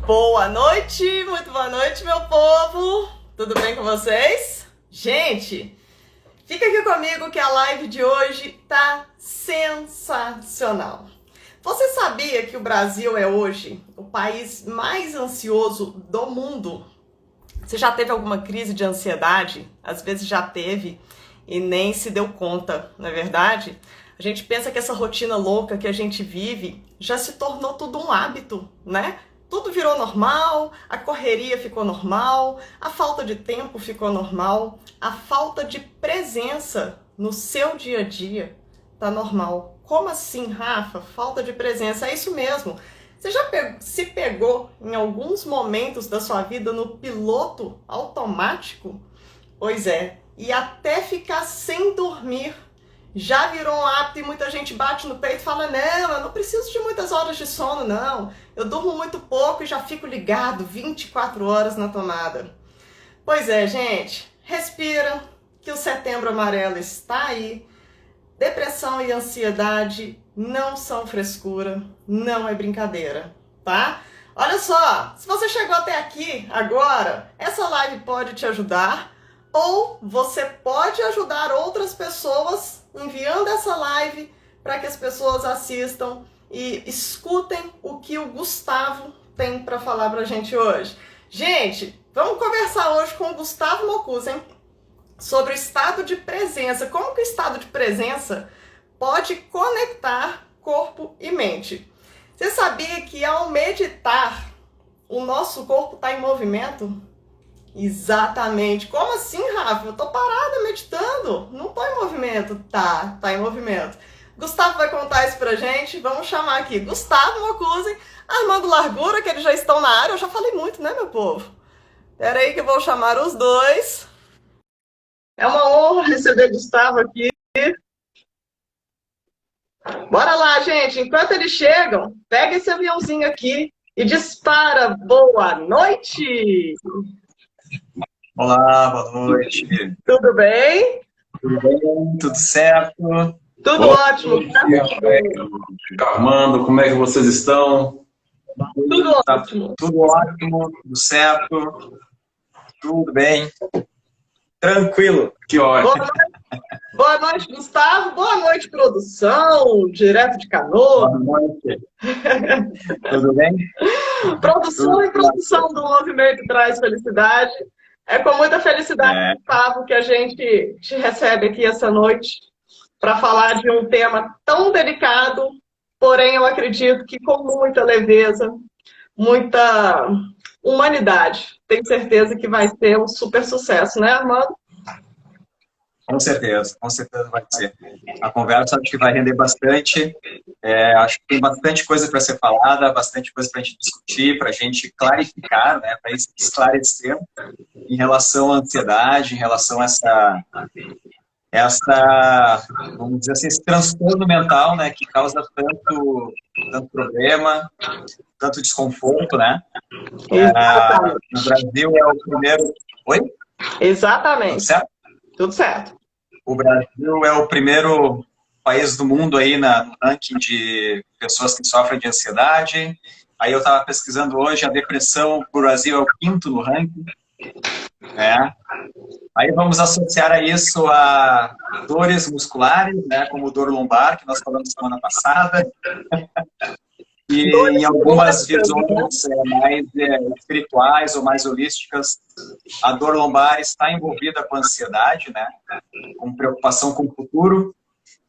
Muito boa noite, meu povo! Tudo bem com vocês? Gente, fica aqui comigo que a live de hoje tá sensacional. Você sabia que o Brasil é hoje o país mais ansioso do mundo? Você já teve alguma crise de ansiedade? Às vezes já teve e nem se deu conta, não é verdade? A gente pensa que essa rotina louca que a gente vive já se tornou tudo um hábito, né? Tudo virou normal, a correria ficou normal, a falta de tempo ficou normal, a falta de presença no seu dia a dia tá normal. Como assim, Rafa? Falta de presença? É isso mesmo. Você já se pegou em alguns momentos da sua vida no piloto automático? Pois é, e até ficar sem dormir já virou um hábito e muita gente bate no peito e fala: não, eu não preciso de muitas horas de sono, não. Eu durmo muito pouco e já fico ligado 24 horas na tomada. Pois é, gente, respira, que o Setembro Amarelo está aí. Depressão e ansiedade não são frescura, não é brincadeira, tá? Olha só, se você chegou até aqui agora, essa live pode te ajudar, ou você pode ajudar outras pessoas enviando essa live para que as pessoas assistam e escutem o que o Gustavo tem para falar para a gente hoje. Gente, vamos conversar hoje com o Gustavo Mocusen sobre o estado de presença. Como que o estado de presença pode conectar corpo e mente? Você sabia que ao meditar, o nosso corpo está em movimento? Exatamente. Como assim, Rafa? Eu tô parada meditando. Não tô em movimento. Tá em movimento. Gustavo vai contar isso pra gente. Vamos chamar aqui Gustavo Mocusen, Armando Largura, que eles já estão na área. Eu já falei muito, né, meu povo? Pera aí que eu vou chamar os dois. É uma honra receber Gustavo aqui. Bora lá, gente. Enquanto eles chegam, pega esse aviãozinho aqui e dispara. Boa noite! Olá, boa noite. Tudo bem? Tudo bem? Tudo certo? Tudo ótimo. Armando, como é que vocês estão? Tudo ótimo. Tudo ótimo, tudo certo, tudo bem. Tranquilo. Que ótimo. Boa noite, Gustavo. Boa noite, produção, direto de Canoa. Boa noite. Tudo bem? Produção e produção do Movimento Traz Felicidade. É com muita felicidade, Gustavo, que a gente te recebe aqui essa noite para falar de um tema tão delicado, porém eu acredito que com muita leveza, muita humanidade. Tenho certeza que vai ser um super sucesso, né, Armando? Com certeza vai ser. A conversa acho que vai render bastante. Acho que tem bastante coisa para ser falada, bastante coisa para a gente discutir, para a gente clarificar, né, para esclarecer em relação à ansiedade, em relação a vamos dizer assim, esse transtorno mental, né, que causa tanto problema, tanto desconforto, né? O Brasil é o primeiro... Oi? Exatamente. Tudo certo? Tudo certo. O Brasil é o primeiro país do mundo aí no ranking de pessoas que sofrem de ansiedade. Aí eu estava pesquisando hoje, a depressão, o Brasil é o 5º no ranking. Aí vamos associar a isso a dores musculares, né, como dor lombar, que nós falamos semana passada. E em algumas visões mais espirituais ou mais holísticas, a dor lombar está envolvida com ansiedade, né? Com preocupação com o futuro.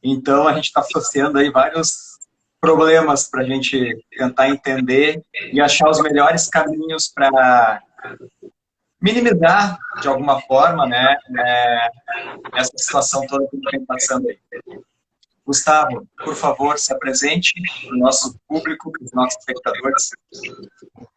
Então, a gente está associando aí vários problemas para a gente tentar entender e achar os melhores caminhos para minimizar, de alguma forma, né, essa situação toda que a gente vem passando aí. Gustavo, por favor, se apresente para o nosso público, para os nossos espectadores.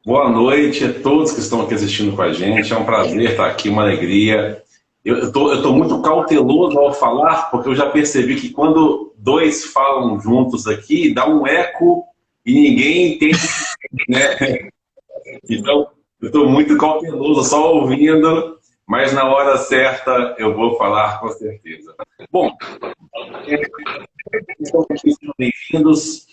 Boa noite a todos que estão aqui assistindo com a gente. É um prazer estar aqui, uma alegria. Eu tô muito cauteloso ao falar, porque eu já percebi que quando dois falam juntos aqui, dá um eco e ninguém entende, né? Então, eu estou muito cauteloso, só ouvindo, mas na hora certa eu vou falar com certeza. Bom, sejam bem-vindos.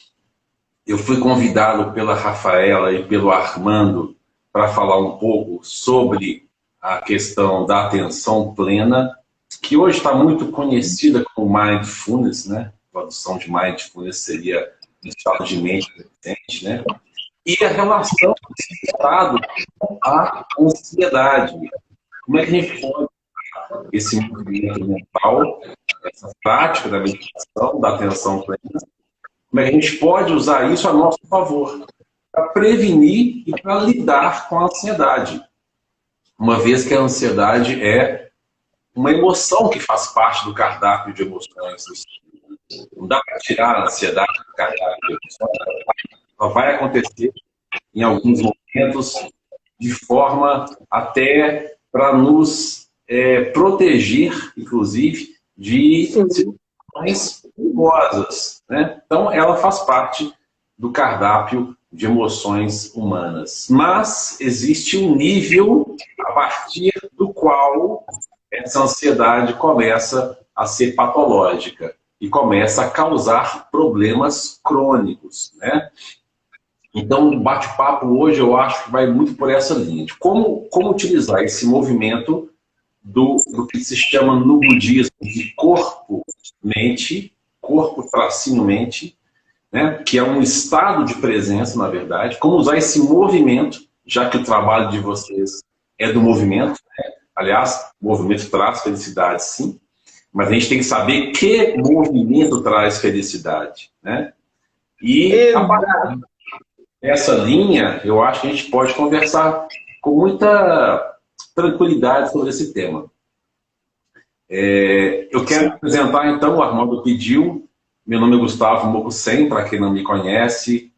Eu fui convidado pela Rafaela e pelo Armando para falar um pouco sobre a questão da atenção plena, que hoje está muito conhecida como mindfulness, né? A tradução de mindfulness seria um estado de mente presente, né? E a relação desse estado com a ansiedade. Como é que a gente pode esse movimento mental, essa prática da meditação, da atenção plena, como é que a gente pode usar isso a nosso favor, para prevenir e para lidar com a ansiedade. Uma vez que a ansiedade é uma emoção que faz parte do cardápio de emoções. Não dá para tirar a ansiedade do cardápio de emoções. Ela vai acontecer em alguns momentos de forma até para nos proteger, inclusive, de situações perigosas, né? Então, ela faz parte do cardápio de emoções humanas. Mas existe um nível a partir do qual essa ansiedade começa a ser patológica e começa a causar problemas crônicos, né? Então, o bate-papo hoje eu acho que vai muito por essa linha, de como utilizar esse movimento do que se chama no budismo de corpo-mente, corpo-mente, né? Que é um estado de presença, na verdade, como usar esse movimento, já que o trabalho de vocês é do movimento, né? Aliás, o movimento traz felicidade, sim, mas a gente tem que saber que movimento traz felicidade, né? E a partir dessa linha, eu acho que a gente pode conversar com muita tranquilidade sobre esse tema. Eu quero apresentar, então, o Armando pediu. Meu nome é Gustavo Mokusen, para quem não me conhece.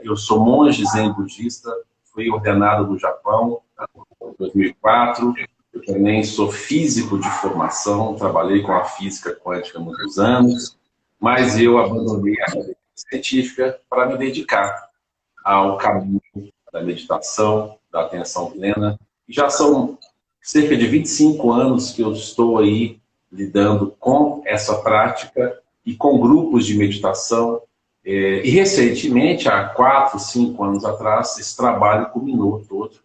Eu sou monge zen budista, fui ordenado no Japão em 2004. Eu também sou físico de formação, trabalhei com a física quântica há muitos anos, mas eu abandonei a carreira científica para me dedicar ao caminho da meditação, da atenção plena. E já são cerca de 25 anos que eu estou aí lidando com essa prática e com grupos de meditação. E recentemente, há 4, 5 anos atrás, esse trabalho culminou todo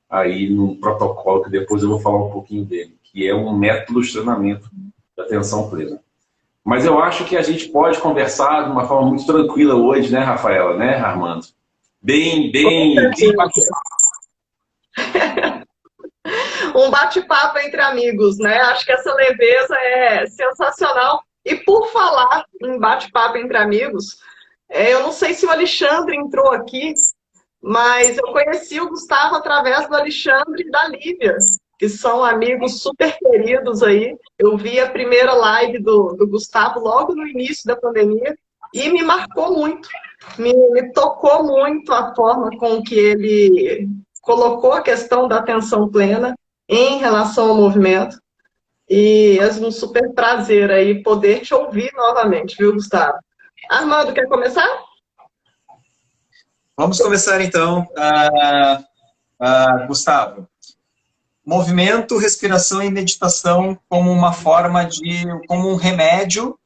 aí num protocolo que depois eu vou falar um pouquinho dele, que é um método de treinamento da atenção plena. Mas eu acho que a gente pode conversar de uma forma muito tranquila hoje, né, Rafaela, né, Armando? Bem um bate-papo entre amigos, né? Acho que essa leveza é sensacional. E por falar em bate-papo entre amigos, eu não sei se o Alexandre entrou aqui, mas eu conheci o Gustavo através do Alexandre e da Lívia, que são amigos super queridos aí. Eu vi a primeira live do Gustavo logo no início da pandemia e me marcou muito, me tocou muito a forma com que ele colocou a questão da atenção plena em relação ao movimento. E é um super prazer aí poder te ouvir novamente, viu, Gustavo? Armando, quer começar? Vamos começar então, Gustavo. Movimento, respiração e meditação como uma forma como um remédio,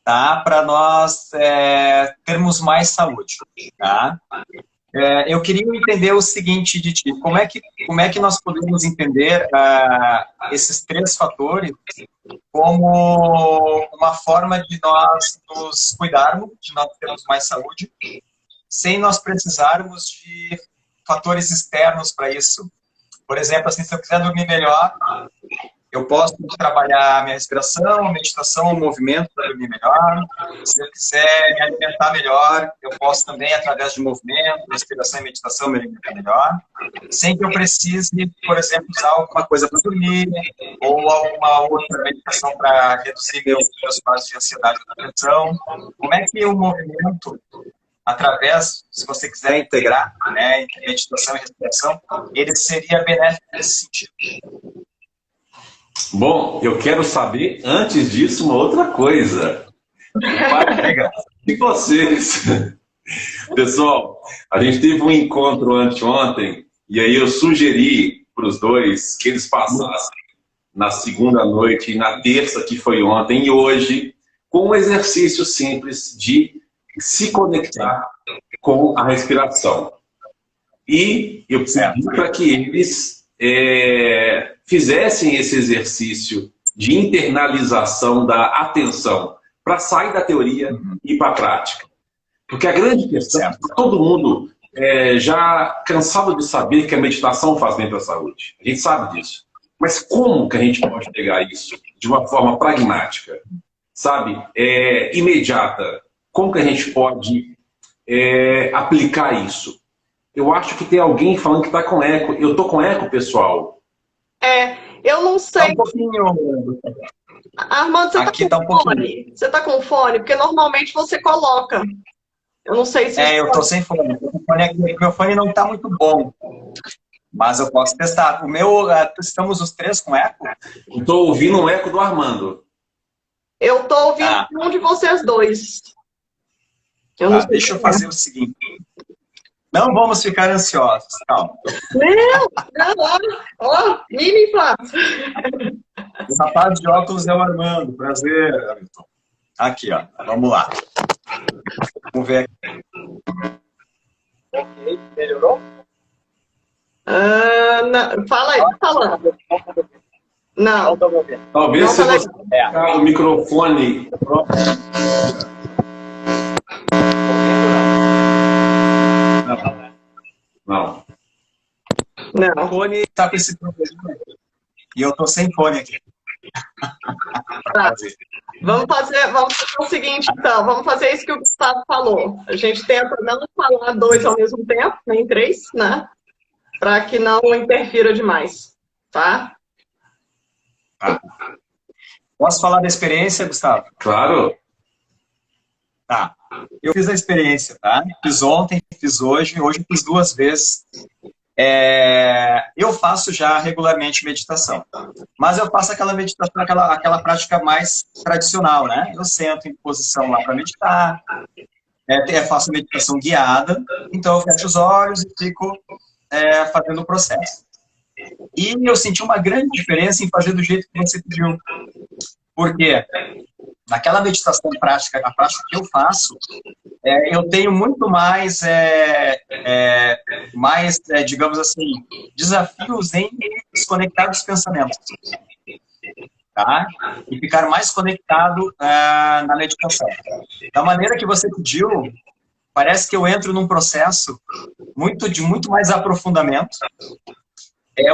tá? Para nós termos mais saúde, tá? Eu queria entender o seguinte de ti, como é que nós podemos entender esses 3 fatores como uma forma de nós nos cuidarmos, de nós termos mais saúde, sem nós precisarmos de fatores externos para isso. Por exemplo, assim, se eu quiser dormir melhor, eu posso trabalhar a minha respiração, a meditação, o movimento para dormir melhor. Se eu quiser me alimentar melhor, eu posso também, através de movimento, respiração e meditação, me alimentar melhor. Sem que eu precise, por exemplo, usar alguma coisa para dormir, ou alguma outra meditação para reduzir meus quadros de ansiedade e depressão. Como é que o movimento, através, se você quiser integrar, né, entre meditação e respiração, ele seria benéfico nesse sentido? Bom, eu quero saber, antes disso, uma outra coisa. E vocês? Pessoal, a gente teve um encontro anteontem, e aí eu sugeri para os dois que eles passassem na segunda noite e na terça, que foi ontem, e hoje, com um exercício simples de se conectar com a respiração. E eu pedi para que eles fizessem esse exercício de internalização da atenção para sair da teoria e ir para a prática. Porque a grande questão é que todo mundo já cansado de saber que a meditação faz bem para a saúde. A gente sabe disso. Mas como que a gente pode pegar isso de uma forma pragmática, sabe? Imediata? Como que a gente pode aplicar isso? Eu acho que tem alguém falando que está com eco. Eu estou com eco, pessoal? Eu não sei. Tá um pouquinho... Armando, você está com fone? Você está com fone? Porque normalmente você coloca. Eu não sei se... eu estou sem fone. Meu fone não está muito bom. Mas eu posso testar. O meu... Estamos os três com eco? Estou ouvindo um eco do Armando. Eu estou ouvindo um de vocês dois. Deixa eu fazer o seguinte. Não vamos ficar ansiosos, calma. Não, mini fácil. O rapaz de óculos é o Armando, prazer, Hamilton. Aqui, ó, vamos lá. Vamos ver aqui. Ok, melhorou? Não, fala aí, tá falando. Não. Talvez não, se você colocar o microfone... Não. O fone está com esse problema. E eu tô sem fone aqui. Tá. Vamos fazer o seguinte, então. Vamos fazer isso que o Gustavo falou. A gente tenta não falar dois ao mesmo tempo, nem três, né? Para que não interfira demais, tá? Posso falar da experiência, Gustavo? Claro. Tá. Eu fiz a experiência, tá? Fiz ontem, fiz hoje eu fiz 2 vezes. Eu faço já regularmente meditação, mas eu faço aquela meditação, aquela prática mais tradicional, né? Eu sento em posição lá para meditar, faço meditação guiada, então eu fecho os olhos e fico fazendo o processo. E eu senti uma grande diferença em fazer do jeito que você pediu, porque naquela meditação prática, a prática que eu faço, eu tenho muito mais, digamos assim, desafios em desconectar dos pensamentos, tá? E ficar mais conectado na meditação. Da maneira que você pediu, parece que eu entro num processo de muito mais aprofundamento.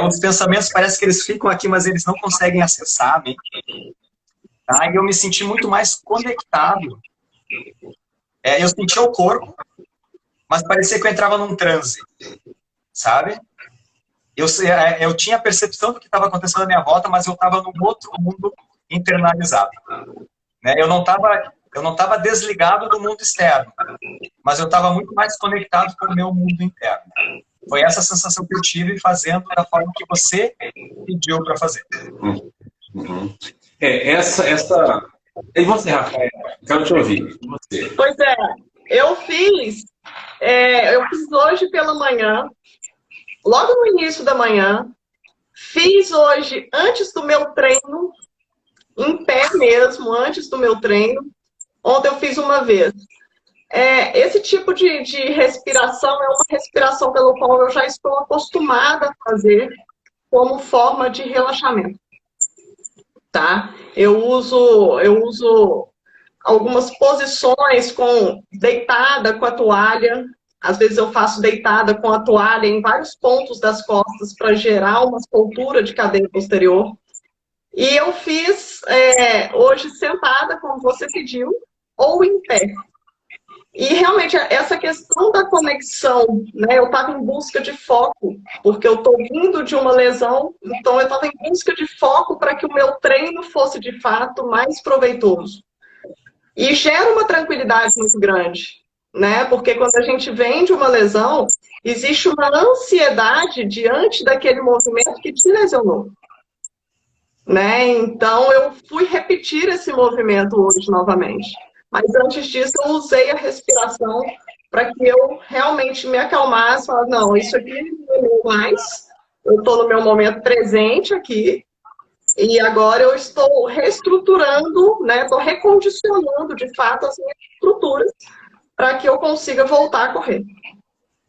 Os pensamentos parece que eles ficam aqui, mas eles não conseguem acessar a mente. Tá? E eu me senti muito mais conectado. Eu sentia o corpo, mas parecia que eu entrava num transe, sabe? Eu tinha a percepção do que estava acontecendo à minha volta, mas eu estava num outro mundo internalizado. Né? Eu não estava desligado do mundo externo, mas eu estava muito mais conectado com o meu mundo interno. Foi essa sensação que eu tive fazendo da forma que você pediu para fazer. Uhum. E você, Rafael? Quero te ouvir. E você? Pois eu fiz hoje pela manhã, logo no início da manhã, fiz hoje antes do meu treino, em pé mesmo, antes do meu treino. Ontem eu fiz uma vez. Esse tipo de respiração é uma respiração pelo qual eu já estou acostumada a fazer como forma de relaxamento. Tá? Eu uso algumas posições deitada com a toalha. Às vezes eu faço deitada com a toalha em vários pontos das costas para gerar uma soltura de cadeira posterior. E eu fiz hoje sentada, como você pediu, ou em pé. E realmente essa questão da conexão, né? Eu estava em busca de foco, porque eu estou vindo de uma lesão, então eu estava em busca de foco para que o meu treino fosse de fato mais proveitoso. E gera uma tranquilidade muito grande, né? Porque quando a gente vem de uma lesão, existe uma ansiedade diante daquele movimento que te lesionou. Né? Então eu fui repetir esse movimento hoje novamente. Mas antes disso, eu usei a respiração para que eu realmente me acalmasse. Falar, não, isso aqui não é meu mais. Eu estou no meu momento presente aqui. E agora eu estou reestruturando, né? Estou recondicionando, de fato, as minhas estruturas para que eu consiga voltar a correr.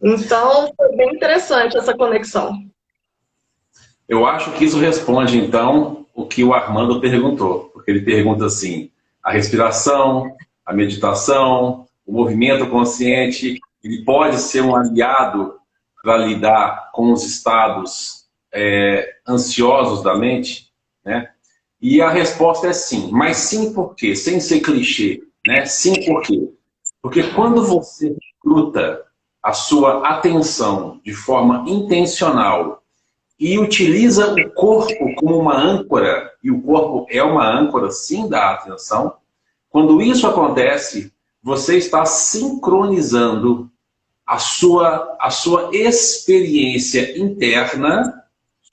Então, foi bem interessante essa conexão. Eu acho que isso responde, então, o que o Armando perguntou. Porque ele pergunta assim, a respiração, a meditação, o movimento consciente, ele pode ser um aliado para lidar com os estados ansiosos da mente, né? E a resposta é sim. Mas sim por quê? Sem ser clichê, né? Sim por quê? Porque quando você recruta a sua atenção de forma intencional e utiliza o corpo como uma âncora, e o corpo é uma âncora, sim, da atenção, quando isso acontece, você está sincronizando a sua experiência interna,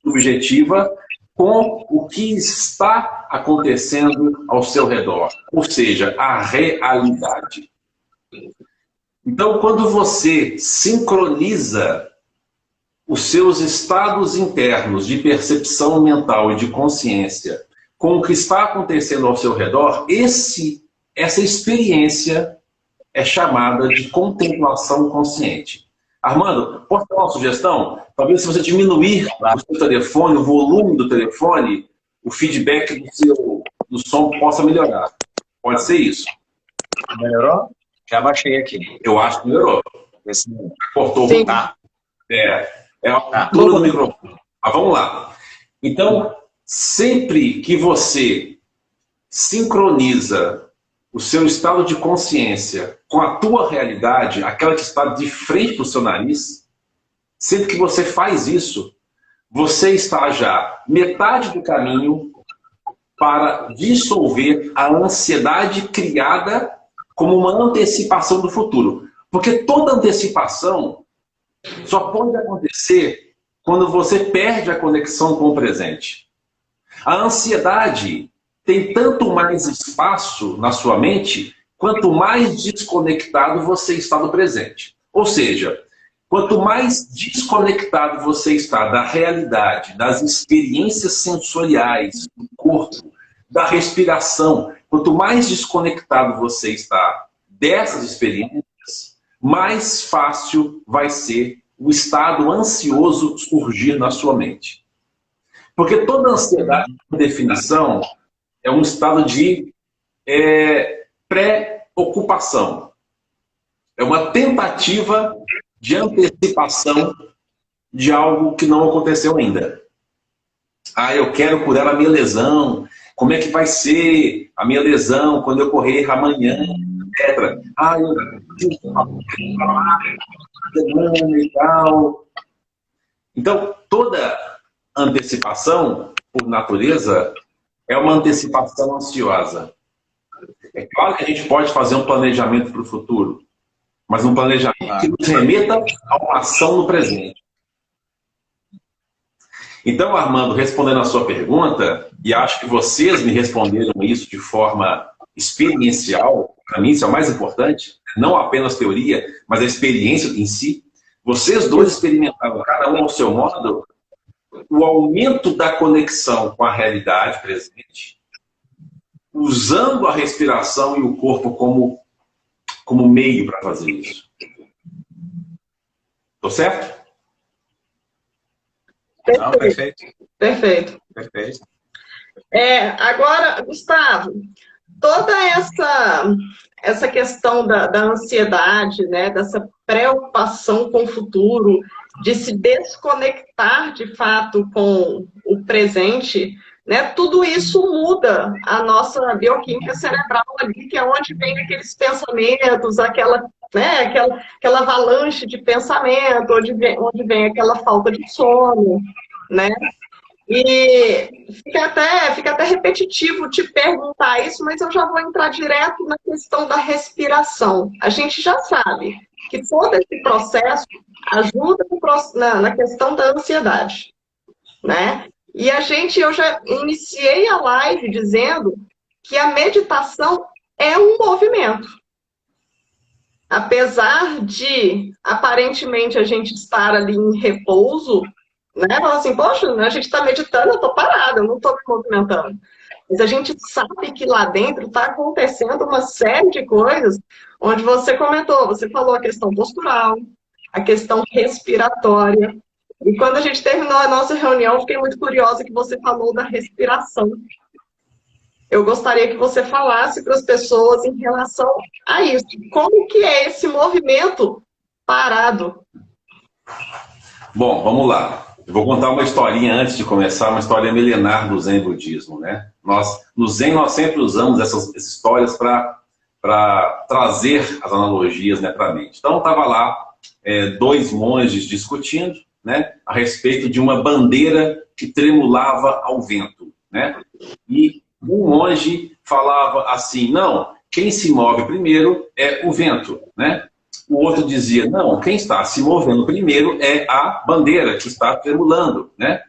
subjetiva, com o que está acontecendo ao seu redor, ou seja, a realidade. Então, quando você sincroniza os seus estados internos de percepção mental e de consciência com o que está acontecendo ao seu redor, essa experiência é chamada de contemplação consciente. Armando, posso dar uma sugestão? Talvez se você diminuir o seu telefone, o volume do telefone, o feedback do som possa melhorar. Pode ser isso. Melhorou? Já baixei aqui. Eu acho que melhorou. Cortou. Sim. Tá. É a altura do microfone. Mas vamos lá. Então, sempre que você sincroniza o seu estado de consciência com a tua realidade, aquela que está de frente para o seu nariz, sempre que você faz isso, você está já metade do caminho para dissolver a ansiedade criada como uma antecipação do futuro. Porque toda antecipação só pode acontecer quando você perde a conexão com o presente. A ansiedade tem tanto mais espaço na sua mente, quanto mais desconectado você está do presente. Ou seja, quanto mais desconectado você está da realidade, das experiências sensoriais, do corpo, da respiração, quanto mais desconectado você está dessas experiências, mais fácil vai ser o estado ansioso surgir na sua mente. Porque toda ansiedade, por definição, é um estado de pré-ocupação. É uma tentativa de antecipação de algo que não aconteceu ainda. Ah, eu quero curar a minha lesão. Como é que vai ser a minha lesão quando eu correr amanhã, etc. Ah, eu e tal. Então, toda antecipação, por natureza, é uma antecipação ansiosa. É claro que a gente pode fazer um planejamento para o futuro, mas um planejamento que nos remeta a uma ação no presente. Então, Armando, respondendo a sua pergunta, e acho que vocês me responderam isso de forma experiencial, para mim isso é o mais importante, não apenas teoria, mas a experiência em si. Vocês dois experimentaram, cada um ao seu modo, o aumento da conexão com a realidade presente, usando a respiração e o corpo como meio para fazer isso. Estou certo? Não, perfeito. Perfeito. Perfeito. Agora, Gustavo, toda essa questão da ansiedade, né, dessa preocupação com o futuro, de se desconectar de fato com o presente, né, tudo isso muda a nossa bioquímica cerebral ali, que é onde vem aqueles pensamentos, aquela avalanche de pensamento, onde vem aquela falta de sono, né? E fica até repetitivo te perguntar isso, mas eu já vou entrar direto na questão da respiração. A gente já sabe que todo esse processo ajuda na questão da ansiedade, né? E eu já iniciei a live dizendo que a meditação é um movimento. Apesar de, aparentemente, a gente estar ali em repouso, né? Fala assim, poxa, a gente está meditando, eu estou parada, eu não estou me movimentando. Mas a gente sabe que lá dentro está acontecendo uma série de coisas, onde você comentou, você falou a questão postural, a questão respiratória. E quando a gente terminou a nossa reunião, fiquei muito curiosa que você falou da respiração. Eu gostaria que você falasse para as pessoas em relação a isso. Como que é esse movimento parado? Bom, vamos lá. Eu vou contar uma historinha antes de começar, uma história milenar do Zen budismo, né? No Zen nós sempre usamos essas histórias para trazer as analogias, né, para a mente. Então estava lá dois monges discutindo, né, a respeito de uma bandeira que tremulava ao vento, né? E um monge falava assim: não, quem se move primeiro é o vento, né? O outro dizia: não, quem está se movendo primeiro é a bandeira que está tremulando, né?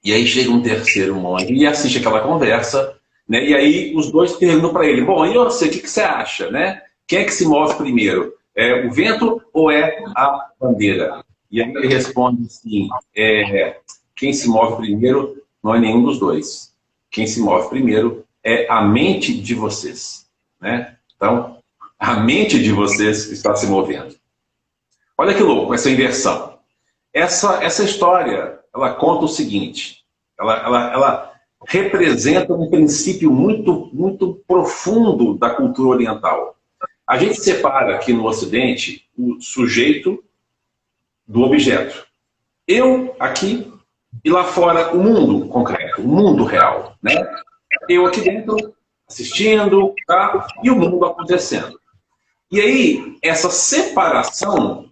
E aí chega um terceiro monge e assiste aquela conversa, né? E aí os dois perguntam para ele: bom, e você, o que você acha, né? Quem é que se move primeiro? É o vento ou é a bandeira? E aí ele responde assim: quem se move primeiro não é nenhum dos dois. Quem se move primeiro é a mente de vocês, né? Então, a mente de vocês está se movendo. Olha que louco essa inversão. Essa história, ela conta o seguinte: ela representa um princípio muito, muito profundo da cultura oriental. A gente separa aqui no Ocidente o sujeito do objeto. Eu aqui e lá fora o mundo concreto, o mundo real, né? Eu aqui dentro assistindo, tá? E o mundo acontecendo. E aí, essa separação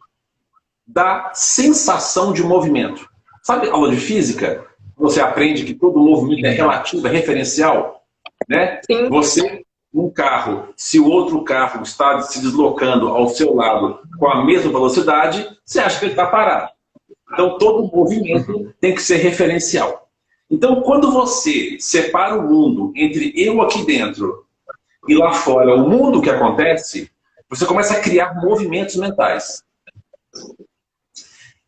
dá sensação de movimento. Sabe a aula de física? Você aprende que todo movimento é relativo, é referencial, né? Sim. Você, um carro, se o outro carro está se deslocando ao seu lado com a mesma velocidade, você acha que ele está parado. Então, todo movimento tem que ser referencial. Então, quando você separa o mundo entre eu aqui dentro e lá fora, o mundo que acontece, você começa a criar movimentos mentais.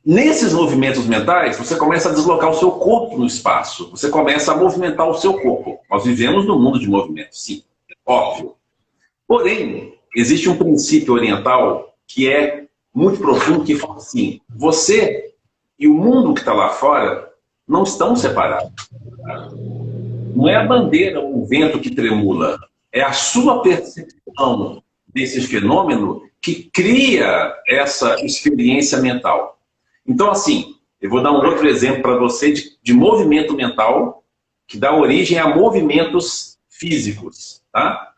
Nesses movimentos mentais, você começa a deslocar o seu corpo no espaço. Você começa a movimentar o seu corpo. Nós vivemos num mundo de movimento, sim, óbvio. Porém, existe um princípio oriental que é muito profundo, que fala assim: você e o mundo que está lá fora não estão separados. Não é a bandeira ou o vento que tremula, é a sua percepção desse fenômeno que cria essa experiência mental. Então, assim, eu vou dar um outro exemplo para você de movimento mental que dá origem a movimentos físicos, tá?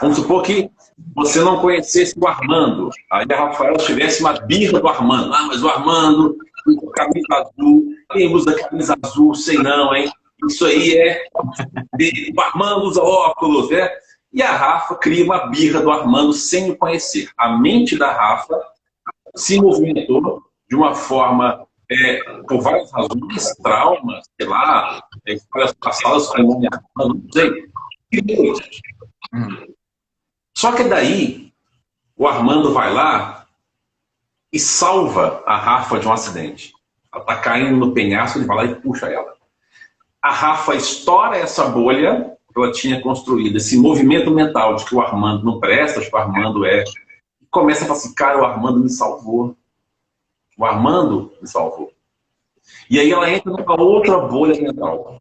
Vamos supor que você não conhecesse o Armando, aí a Rafaela tivesse uma birra do Armando. Ah, mas o Armando com camisa azul, quem usa camisa azul, sei não, hein? Isso aí o Armando usa óculos, né? E a Rafa cria uma birra do Armando sem o conhecer. A mente da Rafa se movimentou de uma forma, por várias razões, traumas, sei lá, histórias passadas com o nome Armando, não sei. Só que daí, o Armando vai lá e salva a Rafa de um acidente. Ela está caindo no penhasco, ele vai lá e puxa ela. A Rafa estoura essa bolha que ela tinha construído, esse movimento mental de que o Armando não presta, que o Armando e começa a falar assim: cara, o Armando me salvou. O Armando me salvou. E aí ela entra numa outra bolha mental.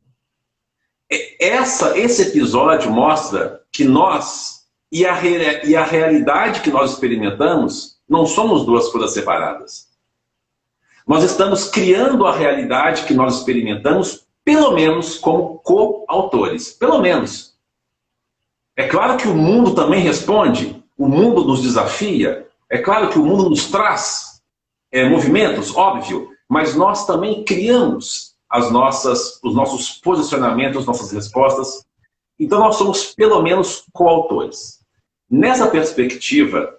Esse episódio mostra que nós e a realidade que nós experimentamos não somos duas coisas separadas. Nós estamos criando a realidade que nós experimentamos, pelo menos como coautores. Pelo menos. É claro que o mundo também responde, o mundo nos desafia, é claro que o mundo nos traz movimentos, óbvio, mas nós também criamos os nossos posicionamentos, nossas respostas. Então nós somos pelo menos coautores. Nessa perspectiva,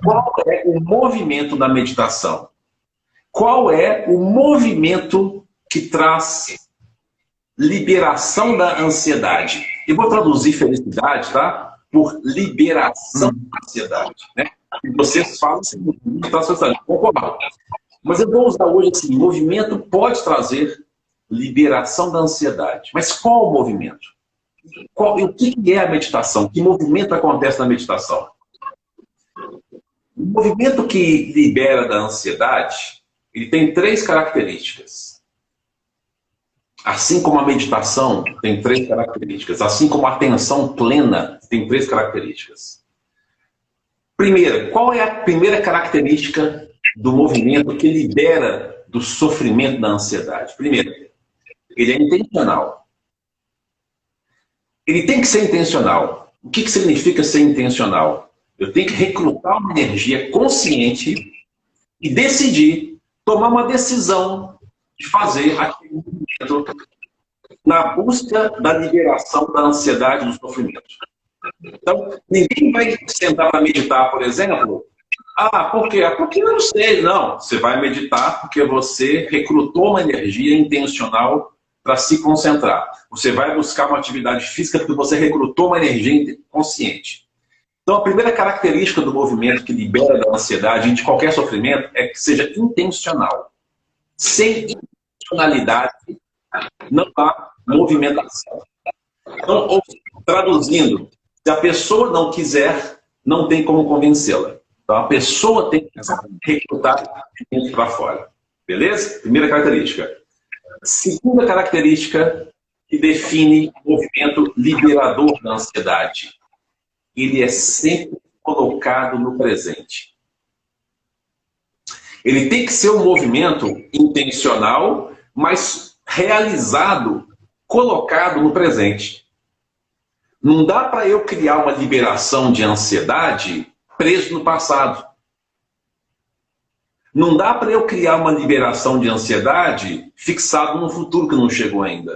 qual é o movimento da meditação? Qual é o movimento que traz liberação da ansiedade? Eu vou traduzir felicidade, tá? Por liberação da ansiedade, né? E vocês falam assim, concordo. Mas eu vou usar hoje assim: movimento pode trazer liberação da ansiedade. Mas qual o movimento? O que é a meditação? Que movimento acontece na meditação? O movimento que libera da ansiedade, ele tem 3 características. Assim como a meditação tem 3 características, assim como a atenção plena tem 3 características. Primeira, qual é a primeira característica do movimento que libera do sofrimento da ansiedade? Primeiro, ele é intencional. Ele tem que ser intencional. O que significa ser intencional? Eu tenho que recrutar uma energia consciente e decidir, tomar uma decisão de fazer aquele movimento na busca da liberação da ansiedade e do sofrimento. Então, ninguém vai sentar para meditar, por exemplo. Por quê? Porque eu não sei. Não, você vai meditar porque você recrutou uma energia intencional para se concentrar. Você vai buscar uma atividade física porque você recrutou uma energia consciente. Então, a primeira característica do movimento que libera da ansiedade e de qualquer sofrimento é que seja intencional. Sem intencionalidade, não há movimentação. Então, traduzindo, se a pessoa não quiser, não tem como convencê-la. Então, a pessoa tem que recrutar de dentro para fora. Beleza? Primeira característica. Segunda característica que define o movimento liberador da ansiedade. Ele é sempre colocado no presente. Ele tem que ser um movimento intencional, mas realizado, colocado no presente. Não dá para eu criar uma liberação de ansiedade preso no passado. Não dá para eu criar uma liberação de ansiedade fixado no futuro que não chegou ainda.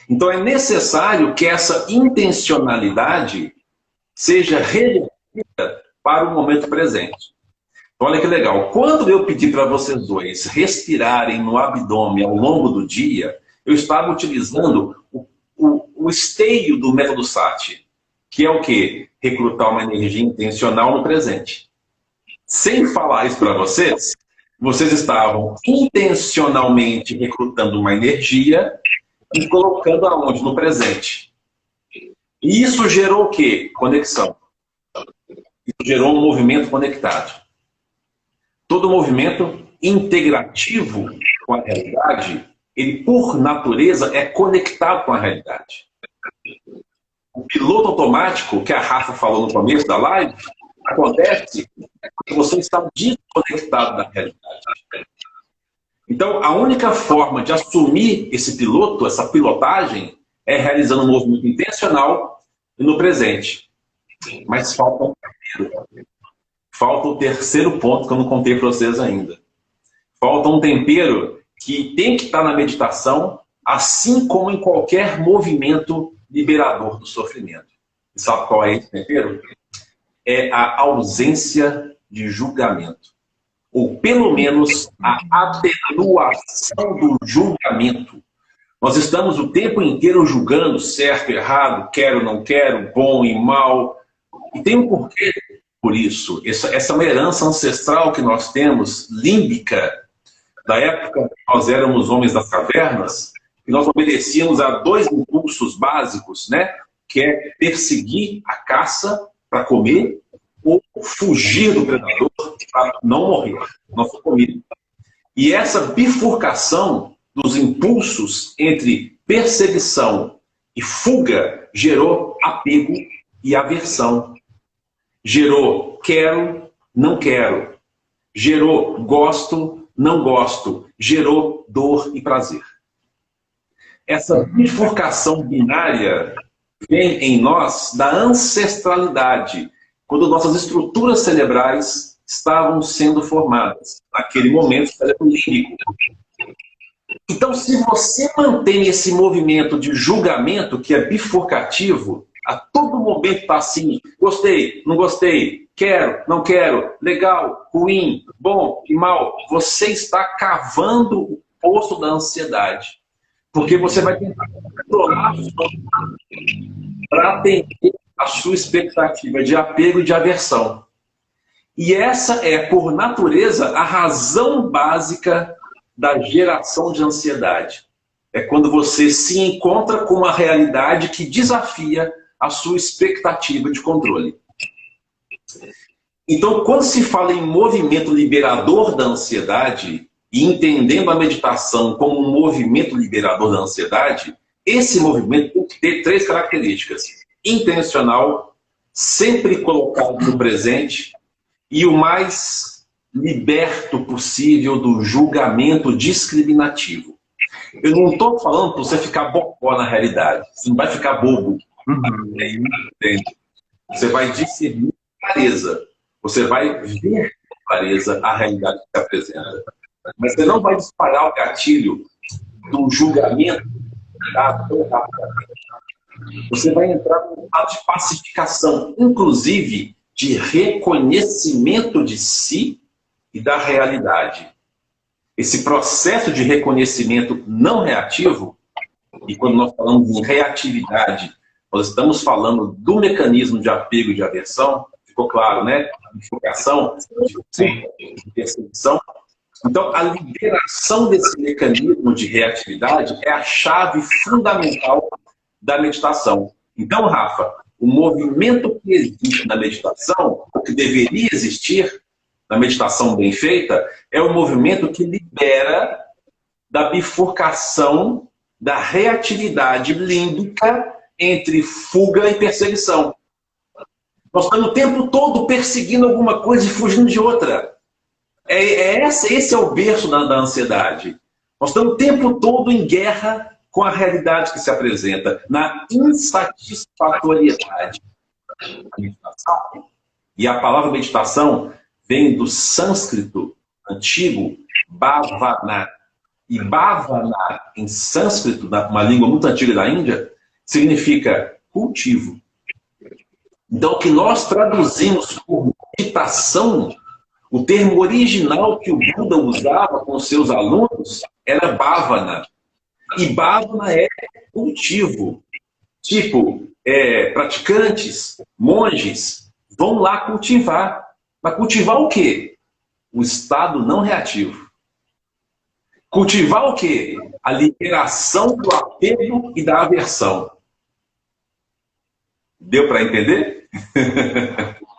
Então é necessário que essa intencionalidade seja revertida para o momento presente. Então, olha que legal. Quando eu pedi para vocês dois respirarem no abdômen ao longo do dia, eu estava utilizando o esteio do método SAT, que é o quê? Recrutar uma energia intencional no presente. Sem falar isso para vocês, vocês estavam intencionalmente recrutando uma energia e colocando aonde? No presente. E isso gerou o quê? Conexão. Isso gerou um movimento conectado. Todo movimento integrativo com a realidade, ele por natureza é conectado com a realidade. O piloto automático, que a Rafa falou no começo da live, acontece porque você está desconectado da realidade. Então, a única forma de assumir esse piloto, essa pilotagem, é realizando um movimento intencional e no presente. Mas falta o terceiro ponto que eu não contei para vocês ainda. Falta um tempero que tem que estar na meditação, assim como em qualquer movimento liberador do sofrimento. E sabe qual é esse tempero? É a ausência de julgamento. Ou pelo menos a atenuação do julgamento. Nós estamos o tempo inteiro julgando certo, errado, quero, não quero, bom e mal. E tem um porquê por isso. Essa é uma herança ancestral que nós temos, límbica, da época que nós éramos homens das cavernas, e nós obedecíamos a 2 impulsos básicos, né? Que é perseguir a caça para comer ou fugir do predador para não morrer, nossa comida. E essa bifurcação dos impulsos entre perseguição e fuga gerou apego e aversão. Gerou quero, não quero. Gerou gosto, não gosto. Gerou dor e prazer. Essa bifurcação binária vem em nós da ancestralidade, quando nossas estruturas cerebrais estavam sendo formadas, naquele momento cérebro límbico. Então, se você mantém esse movimento de julgamento, que é bifurcativo, a todo momento está assim, gostei, não gostei, quero, não quero, legal, ruim, bom e mal, você está cavando o poço da ansiedade. Porque você vai tentar controlar para atender a sua expectativa de apego e de aversão. E essa é, por natureza, a razão básica da geração de ansiedade. É quando você se encontra com uma realidade que desafia a sua expectativa de controle. Então, quando se fala em movimento liberador da ansiedade, e entendendo a meditação como um movimento liberador da ansiedade, esse movimento tem que ter 3 características: intencional, sempre colocado no presente e o mais liberto possível do julgamento discriminativo. Eu não estou falando para você ficar bocó na realidade. Você não vai ficar bobo. Você vai discernir com clareza. Você vai ver com clareza a realidade que se apresenta. Mas você não vai disparar o gatilho do julgamento. Você vai entrar num estado de pacificação, inclusive de reconhecimento de si e da realidade. Esse processo de reconhecimento não reativo, e quando nós falamos em reatividade, nós estamos falando do mecanismo de apego e de aversão, ficou claro, né? Bifurcação, de percepção. Então, a liberação desse mecanismo de reatividade é a chave fundamental da meditação. Então, Rafa, o movimento que existe na meditação, o que deveria existir na meditação bem feita, é o movimento que libera da bifurcação da reatividade límbica entre fuga e perseguição. Nós estamos o tempo todo perseguindo alguma coisa e fugindo de outra. Esse é o berço da ansiedade. Nós estamos o tempo todo em guerra com a realidade que se apresenta, na insatisfatoriedade. E a palavra meditação vem do sânscrito antigo, bhavana. E bhavana, em sânscrito, uma língua muito antiga da Índia, significa cultivo. Então, o que nós traduzimos por meditação, o termo original que o Buda usava com seus alunos era bhavana. E bhavana é cultivo. Tipo, praticantes, monges, vão lá cultivar. Mas cultivar o quê? O estado não reativo. Cultivar o quê? A liberação do apego e da aversão. Deu para entender?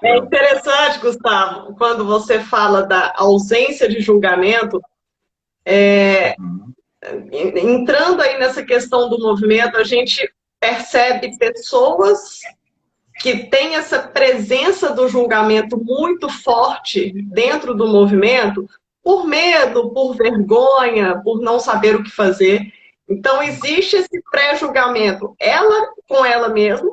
É interessante, Gustavo, quando você fala da ausência de julgamento, entrando aí nessa questão do movimento, a gente percebe pessoas que têm essa presença do julgamento muito forte dentro do movimento, por medo, por vergonha, por não saber o que fazer. Então, existe esse pré-julgamento, ela com ela mesma,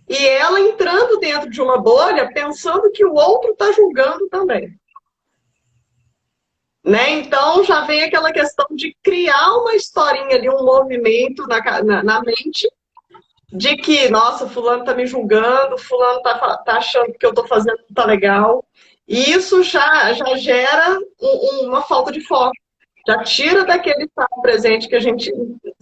e ela entrando dentro de uma bolha, pensando que o outro está julgando também. Né? Então, já vem aquela questão de criar uma historinha ali, um movimento na mente, de que, nossa, fulano está me julgando, fulano está achando que eu estou fazendo não tá legal. E isso já gera uma falta de foco. Já tira daquele estado presente que a gente,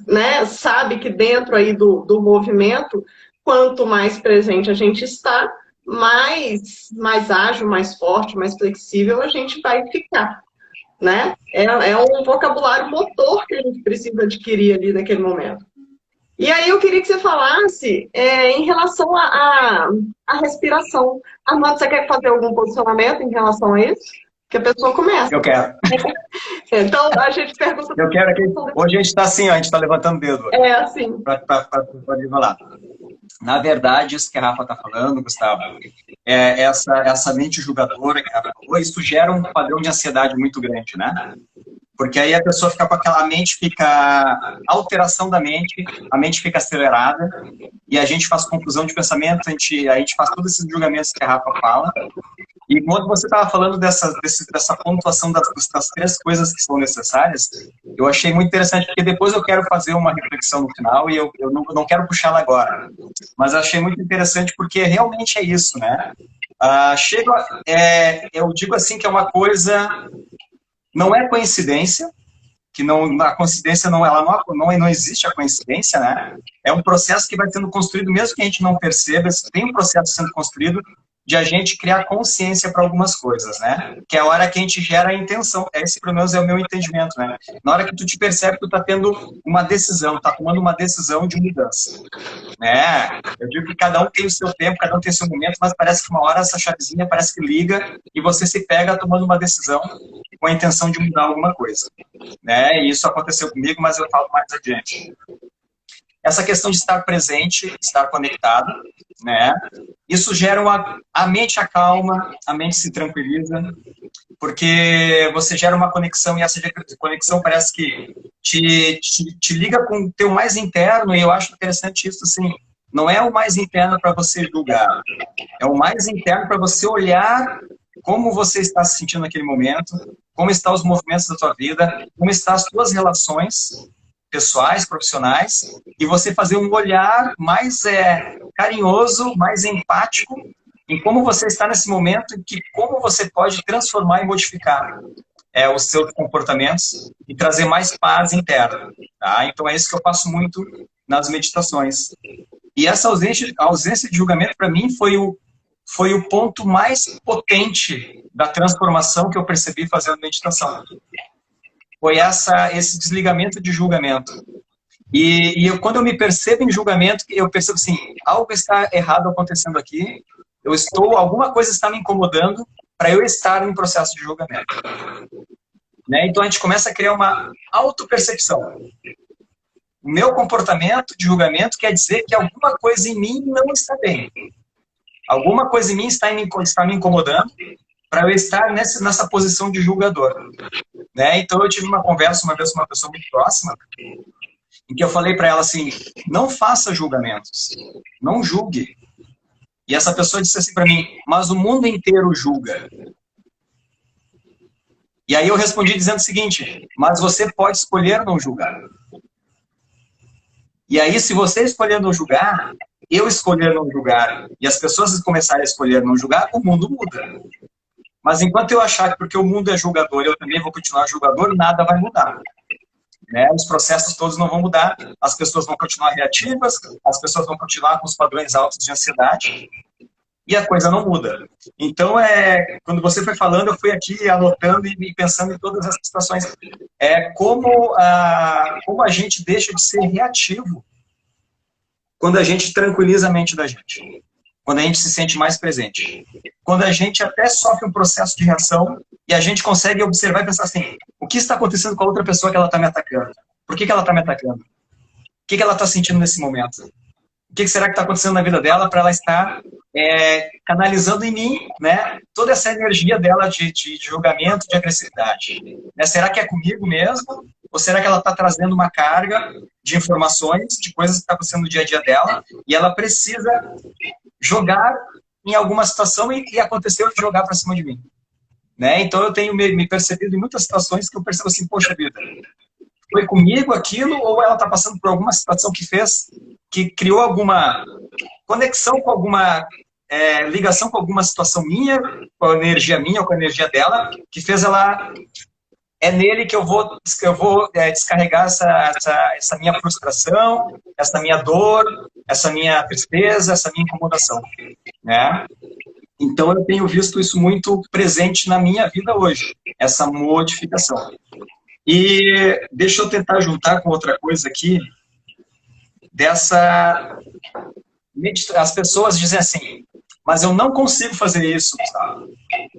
né, sabe que dentro aí do movimento, quanto mais presente a gente está, mais ágil, mais forte, mais flexível a gente vai ficar. Né? É um vocabulário motor que a gente precisa adquirir ali naquele momento. E aí eu queria que você falasse em relação à respiração. Armando, você quer fazer algum posicionamento em relação a isso? Que a pessoa começa. Eu quero. Então, a gente pergunta... Eu quero aqui. Hoje a gente está assim, ó, a gente está levantando o dedo. Assim. Para falar. Na verdade, isso que a Rafa está falando, Gustavo, essa mente julgadora que a Rafa falou, isso gera um padrão de ansiedade muito grande, né? Porque aí a pessoa fica com aquela mente, alteração da mente, a mente fica acelerada, e a gente faz confusão de pensamento, a gente faz todos esses julgamentos que a Rafa fala. E quando você estava falando dessa pontuação das 3 coisas que são necessárias, eu achei muito interessante, porque depois eu quero fazer uma reflexão no final, e eu não quero puxá-la agora. Mas eu achei muito interessante, porque realmente é isso, né? Eu digo assim que é uma coisa... Não é coincidência, que a coincidência não existe a coincidência, né? É um processo que vai sendo construído, mesmo que a gente não perceba, tem um processo sendo construído, de a gente criar consciência para algumas coisas, né? Que é a hora que a gente gera a intenção. Esse, pelo menos, é o meu entendimento, né? Na hora que tu te percebe que tu tá tendo uma decisão, tá tomando uma decisão de mudança, né? Eu digo que cada um tem o seu tempo, cada um tem o seu momento, mas parece que uma hora essa chavezinha parece que liga e você se pega tomando uma decisão com a intenção de mudar alguma coisa, né? E isso aconteceu comigo, mas eu falo mais adiante. Essa questão de estar presente, estar conectado, né? Isso gera a mente acalma, a mente se tranquiliza, porque você gera uma conexão e essa conexão parece que te liga com o teu mais interno, e eu acho interessante isso, assim, não é o mais interno para você julgar, é o mais interno para você olhar como você está se sentindo naquele momento, como estão os movimentos da tua vida, como estão as tuas relações pessoais, profissionais, e você fazer um olhar mais carinhoso, mais empático em como você está nesse momento e como você pode transformar e modificar os seus comportamentos e trazer mais paz interna. Tá? Então é isso que eu faço muito nas meditações. E essa ausência de julgamento, para mim, foi o ponto mais potente da transformação que eu percebi fazendo meditação. Foi esse desligamento de julgamento. E quando eu me percebo em julgamento, eu percebo assim, algo está errado acontecendo aqui, alguma coisa está me incomodando para eu estar em processo de julgamento. Né? Então a gente começa a criar uma autopercepção. O meu comportamento de julgamento quer dizer que alguma coisa em mim não está bem. Alguma coisa em mim está me incomodando para eu estar nessa posição de julgador. Né? Então eu tive uma conversa uma vez com uma pessoa muito próxima, em que eu falei para ela assim, não faça julgamentos, não julgue. E essa pessoa disse assim para mim, mas o mundo inteiro julga. E aí eu respondi dizendo o seguinte, mas você pode escolher não julgar. E aí, se você escolher não julgar, eu escolher não julgar, e as pessoas começarem a escolher não julgar, o mundo muda. Mas enquanto eu achar que porque o mundo é julgador, eu também vou continuar julgador, nada vai mudar. Né? Os processos todos não vão mudar, as pessoas vão continuar reativas, as pessoas vão continuar com os padrões altos de ansiedade, e a coisa não muda. Então, quando você foi falando, eu fui aqui anotando e pensando em todas essas situações. Como a gente deixa de ser reativo quando a gente tranquiliza a mente da gente. Quando a gente se sente mais presente. Quando a gente até sofre um processo de reação e a gente consegue observar e pensar assim, o que está acontecendo com a outra pessoa que ela está me atacando? Por que ela está me atacando? O que ela está sentindo nesse momento? O que será que está acontecendo na vida dela para ela estar canalizando em mim, né, toda essa energia dela de julgamento, de agressividade? Né? Será que é comigo mesmo? Ou será que ela está trazendo uma carga de informações, de coisas que estão acontecendo no dia a dia dela, e ela precisa jogar em alguma situação e aconteceu de jogar para cima de mim? Né? Então eu tenho me percebido em muitas situações que eu percebo assim, poxa vida, foi comigo aquilo, ou ela está passando por alguma situação que criou alguma conexão com alguma ligação com alguma situação minha, com a energia minha ou com a energia dela, que fez ela... É nele que eu vou descarregar essa minha frustração, essa minha dor, essa minha tristeza, essa minha incomodação. Né? Então eu tenho visto isso muito presente na minha vida hoje, essa modificação. E deixa eu tentar juntar com outra coisa aqui, as pessoas dizem assim, mas eu não consigo fazer isso, sabe?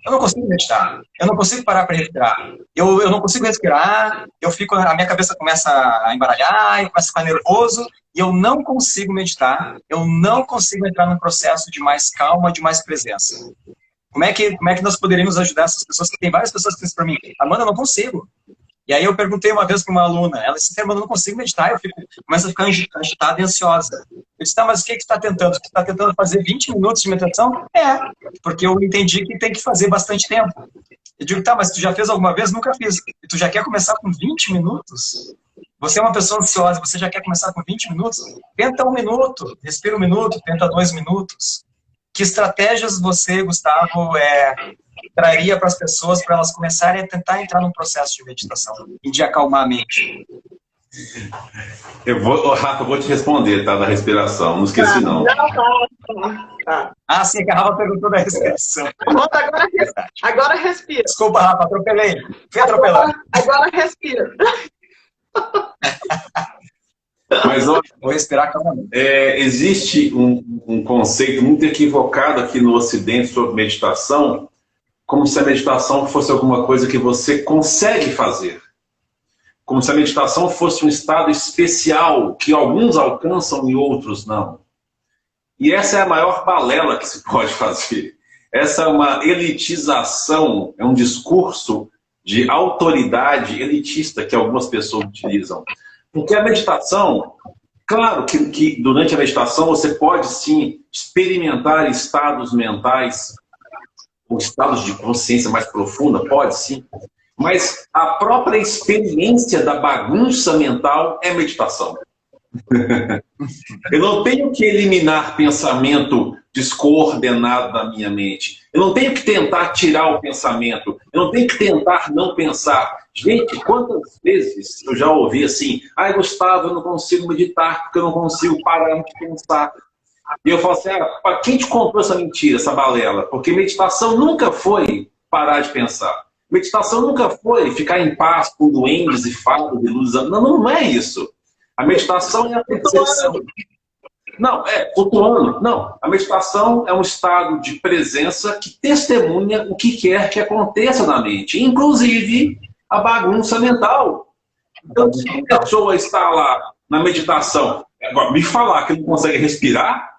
Eu não consigo meditar, eu não consigo parar para respirar, eu não consigo respirar, a minha cabeça começa a embaralhar, eu começo a ficar nervoso, e eu não consigo meditar, eu não consigo entrar num processo de mais calma, de mais presença. Como é que nós poderíamos ajudar essas pessoas? Porque tem várias pessoas que dizem para mim, Amanda, eu não consigo. E aí eu perguntei uma vez para uma aluna, ela disse, Amanda, eu não consigo meditar, começo a ficar agitada e ansiosa. Eu disse, tá, mas o que você está tentando? Você está tentando fazer 20 minutos de meditação? Porque eu entendi que tem que fazer bastante tempo. Eu digo, tá, mas tu já fez alguma vez? Nunca fiz. E tu já quer começar com 20 minutos? Você é uma pessoa ansiosa, você já quer começar com 20 minutos? Tenta 1 minuto, respira 1 minuto, tenta 2 minutos. Que estratégias você, Gustavo, traria para as pessoas para elas começarem a tentar entrar num processo de meditação e de acalmar a mente? Rafa, eu vou te responder, tá? Da respiração. Não esqueci, não. Tá. Ah, sim, que a Rafa perguntou da respiração. Pronto, agora respira. Desculpa, Rafa, atropelei. Fui atropelado. Agora respira. Mas olha, Vou respirar calmamente. existe um conceito muito equivocado aqui no Ocidente sobre meditação, como se a meditação fosse alguma coisa que você consegue fazer. Como se a meditação fosse um estado especial que alguns alcançam e outros não. E essa é a maior balela que se pode fazer. Essa é uma elitização, é um discurso de autoridade elitista que algumas pessoas utilizam. Porque a meditação, claro que durante a meditação você pode sim experimentar estados mentais, ou estados de consciência mais profunda, pode sim. Mas a própria experiência da bagunça mental é meditação. Eu não tenho que eliminar pensamento descoordenado da minha mente. Eu não tenho que tentar tirar o pensamento. Eu não tenho que tentar não pensar. Gente, quantas vezes eu já ouvi assim: ai, Gustavo, eu não consigo meditar porque eu não consigo parar de pensar. E eu falo assim: quem te contou essa mentira, essa balela? Porque meditação nunca foi parar de pensar. Meditação nunca foi ficar em paz com duendes e fadas e luzes. Não, não é isso. A meditação é a percepção. Não, flutuando. Não, a meditação é um estado de presença que testemunha o que quer que aconteça na mente, inclusive a bagunça mental. Então, se a pessoa está lá na meditação, agora, me falar que não consegue respirar,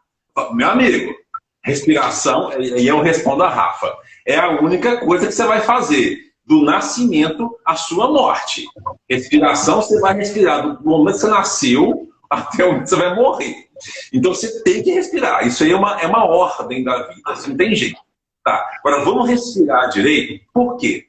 meu amigo, respiração, e eu respondo a Rafa, é a única coisa que você vai fazer, do nascimento à sua morte. Respiração, você vai respirar do momento que você nasceu até o momento que você vai morrer. Então você tem que respirar. Isso aí é uma ordem da vida. Assim, não tem jeito. Tá. Agora vamos respirar direito. Por quê?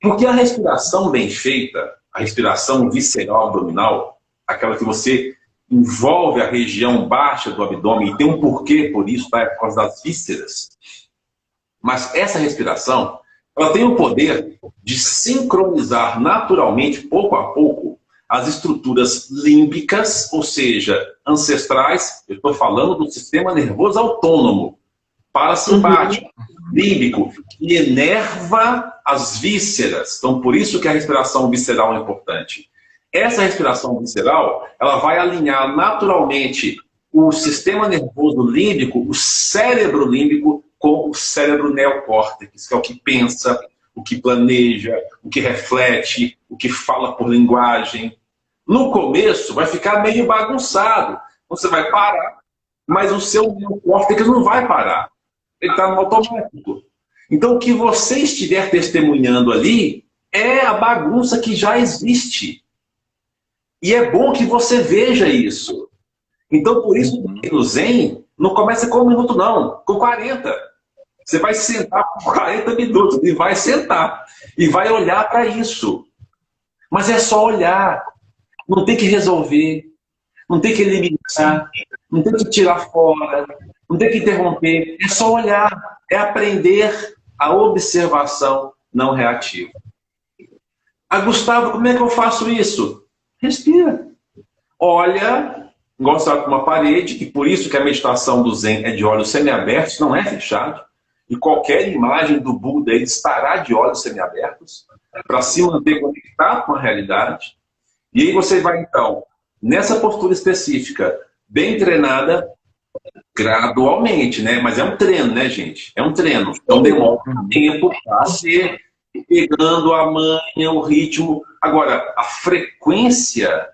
Porque a respiração bem feita, a respiração visceral abdominal, aquela que você envolve a região baixa do abdômen, e tem um porquê por isso, tá? É por causa das vísceras. Mas essa respiração, ela tem o poder de sincronizar naturalmente, pouco a pouco, as estruturas límbicas, ou seja, ancestrais. Eu estou falando do sistema nervoso autônomo, parasimpático, límbico, que enerva as vísceras. Então, por isso que a respiração visceral é importante. Essa respiração visceral, ela vai alinhar naturalmente o sistema nervoso límbico, o cérebro límbico, com o cérebro neocórtex, que é o que pensa, o que planeja, o que reflete, o que fala por linguagem. No começo vai ficar meio bagunçado. Você vai parar, mas o seu neocórtex não vai parar. Ele está no automático. Então o que você estiver testemunhando ali é a bagunça que já existe. E é bom que você veja isso. Então por isso no Zen, não começa com 1 minuto não, com 40. Você vai sentar por 40 minutos e vai sentar. E vai olhar para isso. Mas é só olhar. Não tem que resolver. Não tem que eliminar. Não tem que tirar fora. Não tem que interromper. É só olhar. É aprender a observação não reativa. Gustavo, como é que eu faço isso? Respira. Olha, gosta de uma parede, e por isso que a meditação do Zen é de olhos semiabertos, não é fechado. E qualquer imagem do Buda ele estará de olhos semiabertos para se manter conectado com a realidade. E aí você vai, então, nessa postura específica, bem treinada, gradualmente, né? Mas é um treino, né, gente? É um treino. Então demora um tempo para ser pegando a manha, o ritmo. Agora, a frequência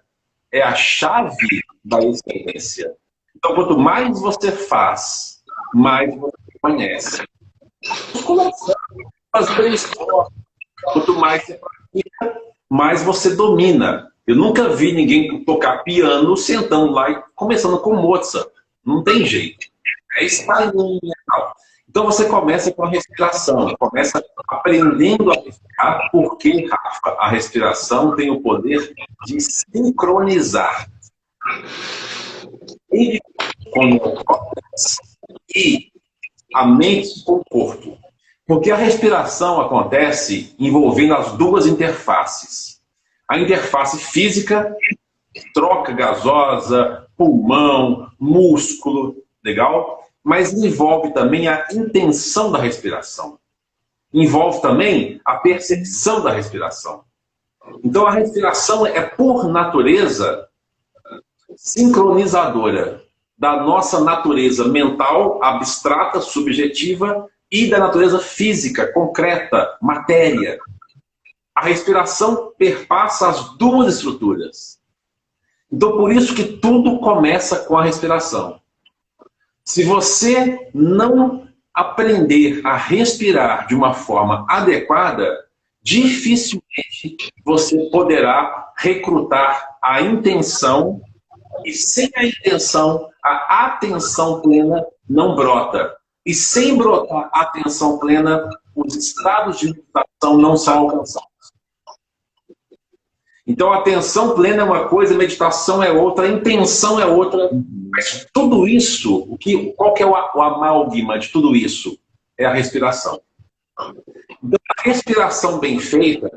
é a chave da excelência. Então, quanto mais você faz, mais você conhece. Quanto mais você pratica, mais você domina. Eu nunca vi ninguém tocar piano sentando lá e começando com Mozart. Não tem jeito. É estalinha e tal. Então você começa com a respiração, começa aprendendo a respirar, porque, Rafa, a respiração tem o poder de sincronizar e a mente com o corpo. Porque a respiração acontece envolvendo as duas interfaces. A interface física, troca gasosa, pulmão, músculo, legal? Mas envolve também a intenção da respiração. Envolve também a percepção da respiração. Então, a respiração é, por natureza, sincronizadora da nossa natureza mental, abstrata, subjetiva, e da natureza física, concreta, matéria. A respiração perpassa as duas estruturas. Então, por isso que tudo começa com a respiração. Se você não aprender a respirar de uma forma adequada, dificilmente você poderá recrutar a intenção, e sem a intenção, a atenção plena não brota. E sem brotar a atenção plena, os estados de meditação não são alcançados. Então, a atenção plena é uma coisa, a meditação é outra, a intenção é outra. Mas tudo isso, qual que é o amálgama de tudo isso? É a respiração. Então, a respiração bem feita,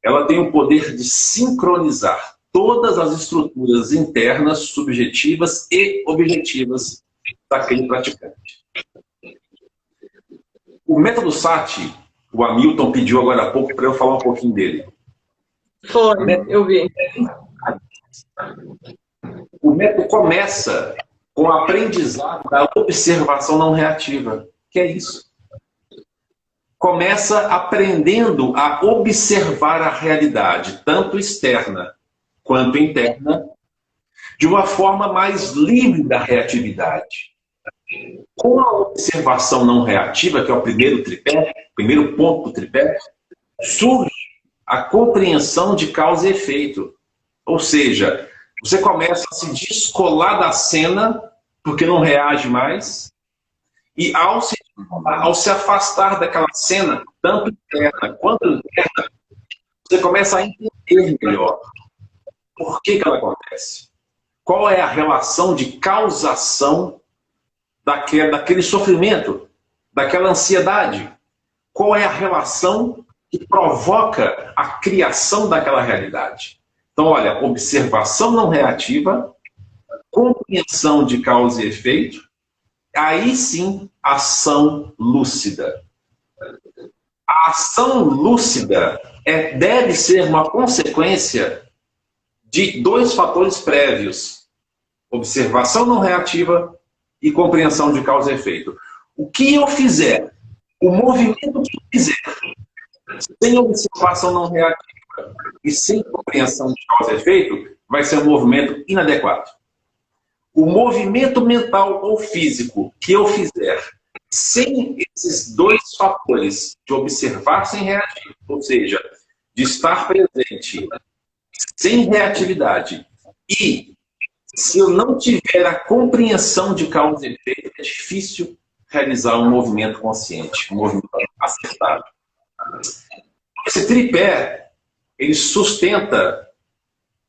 ela tem o poder de sincronizar todas as estruturas internas, subjetivas e objetivas daquele praticante. O método Sati, o Hamilton pediu agora há pouco para eu falar um pouquinho dele. Foi, eu vi. O método começa com o aprendizado da observação não reativa. Que é isso? Começa aprendendo a observar a realidade, tanto externa quanto interna, de uma forma mais livre da reatividade. Com a observação não reativa, que é o primeiro tripé, primeiro ponto do tripé, surge a compreensão de causa e efeito. Ou seja, você começa a se descolar da cena, porque não reage mais, e ao se afastar daquela cena, tanto interna quanto interna, você começa a entender melhor por que ela acontece. Qual é a relação de causação daquele sofrimento, daquela ansiedade? Qual é a relação que provoca a criação daquela realidade? Então, olha, observação não reativa, compreensão de causa e efeito, aí sim, ação lúcida. A ação lúcida deve ser uma consequência de dois fatores prévios: observação não reativa e compreensão de causa e efeito. O que eu fizer, o movimento que eu fizer, sem observação não reativa e sem compreensão de causa e efeito, vai ser um movimento inadequado. O movimento mental ou físico que eu fizer, sem esses dois fatores de observar sem reagir, ou seja, de estar presente sem reatividade, e se eu não tiver a compreensão de causa e efeito, é difícil realizar um movimento consciente, um movimento acertado. Esse tripé, ele sustenta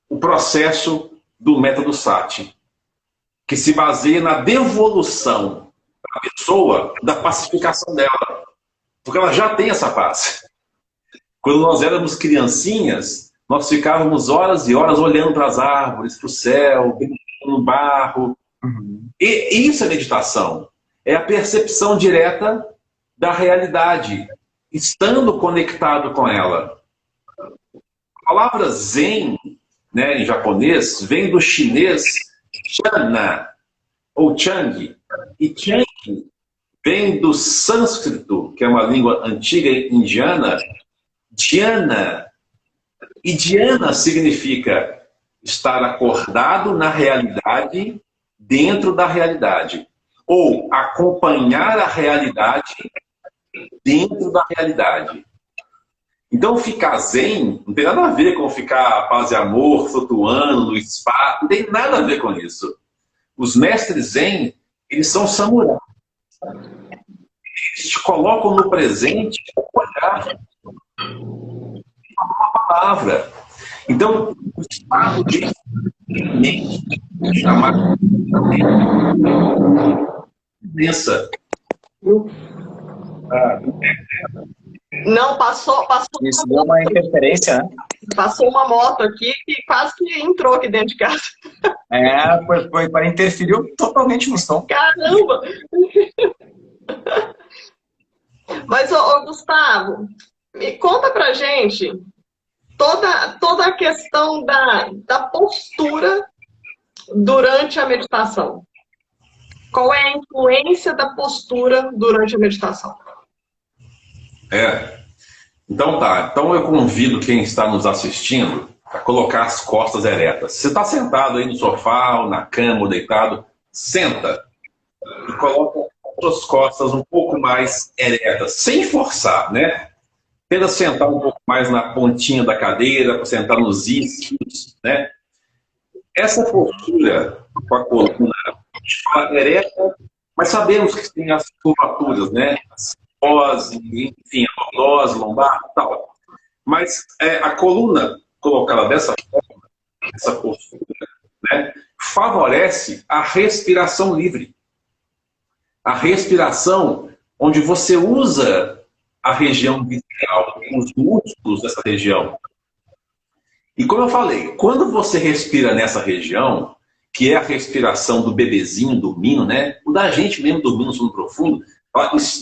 o processo do método Sati, que se baseia na devolução da pessoa da pacificação dela. Porque ela já tem essa paz. Quando nós éramos criancinhas, nós ficávamos horas e horas olhando para as árvores, para o céu, brincando no barro. E isso é meditação. É a percepção direta da realidade, estando conectado com ela. A palavra Zen, né, em japonês, vem do chinês Chana, ou Chang. E Chang vem do sânscrito, que é uma língua antiga indiana, Dhyana. E Dhyana significa estar acordado na realidade, dentro da realidade. Ou acompanhar a realidade dentro da realidade. Então, ficar zen não tem nada a ver com ficar paz e amor, flutuando no espaço, não tem nada a ver com isso. Os mestres zen, eles são samurais. Eles te colocam no presente com o olhar, com a palavra. Então, o estado de mente, chamado presença. Não, passou. Isso deu uma interferência, né? Passou uma moto aqui que quase que entrou aqui dentro de casa. Foi para interferiu totalmente no som. Caramba! Mas, Gustavo, me conta pra gente toda a questão da postura durante a meditação. Qual é a influência da postura durante a meditação? Então tá. Então eu convido quem está nos assistindo a colocar as costas eretas. Você está sentado aí no sofá, ou na cama, ou deitado, senta e coloca as suas costas um pouco mais eretas, sem forçar, né? Tenta sentar um pouco mais na pontinha da cadeira, para sentar nos isquios, né? Essa postura com a coluna ereta, mas sabemos que tem as curvaturas, né? As pós, enfim, a lordose, lombar e tal. Mas a coluna colocada dessa forma, essa postura, né, favorece a respiração livre. A respiração onde você usa a região visceral, os músculos dessa região. E como eu falei, quando você respira nessa região, que é a respiração do bebezinho dormindo, né? O da gente mesmo dormindo no sono profundo,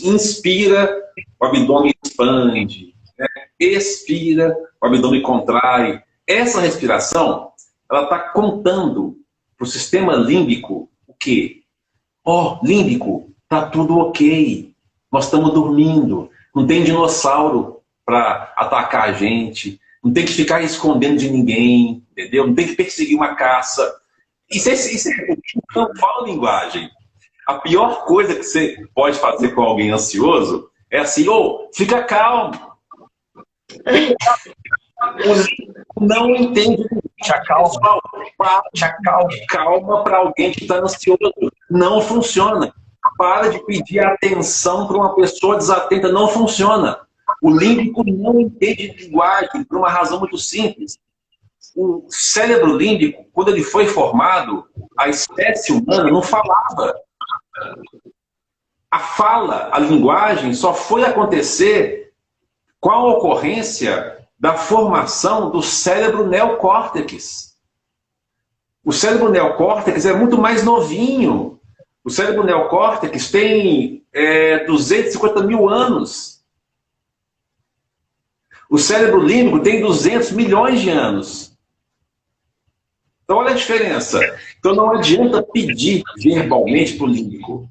inspira, o abdômen expande, né? Expira, o abdômen contrai. Essa respiração, ela está contando para o sistema límbico o quê? Límbico, tá tudo ok. Nós estamos dormindo. Não tem dinossauro para atacar a gente. Não tem que ficar escondendo de ninguém, entendeu? Não tem que perseguir uma caça. Isso não fala linguagem. A pior coisa que você pode fazer com alguém ansioso é assim, fica calmo. Não entende. Calma para alguém que está ansioso. Não funciona. Para de pedir atenção para uma pessoa desatenta. Não funciona. O límbico não entende linguagem por uma razão muito simples. O cérebro límbico, quando ele foi formado, a espécie humana não falava. A fala, a linguagem, só foi acontecer com a ocorrência da formação do cérebro neocórtex. O cérebro neocórtex é muito mais novinho. O cérebro neocórtex tem 250 mil anos. O cérebro límbico tem 200 milhões de anos. Então, olha a diferença. Então, não adianta pedir verbalmente para o límbico.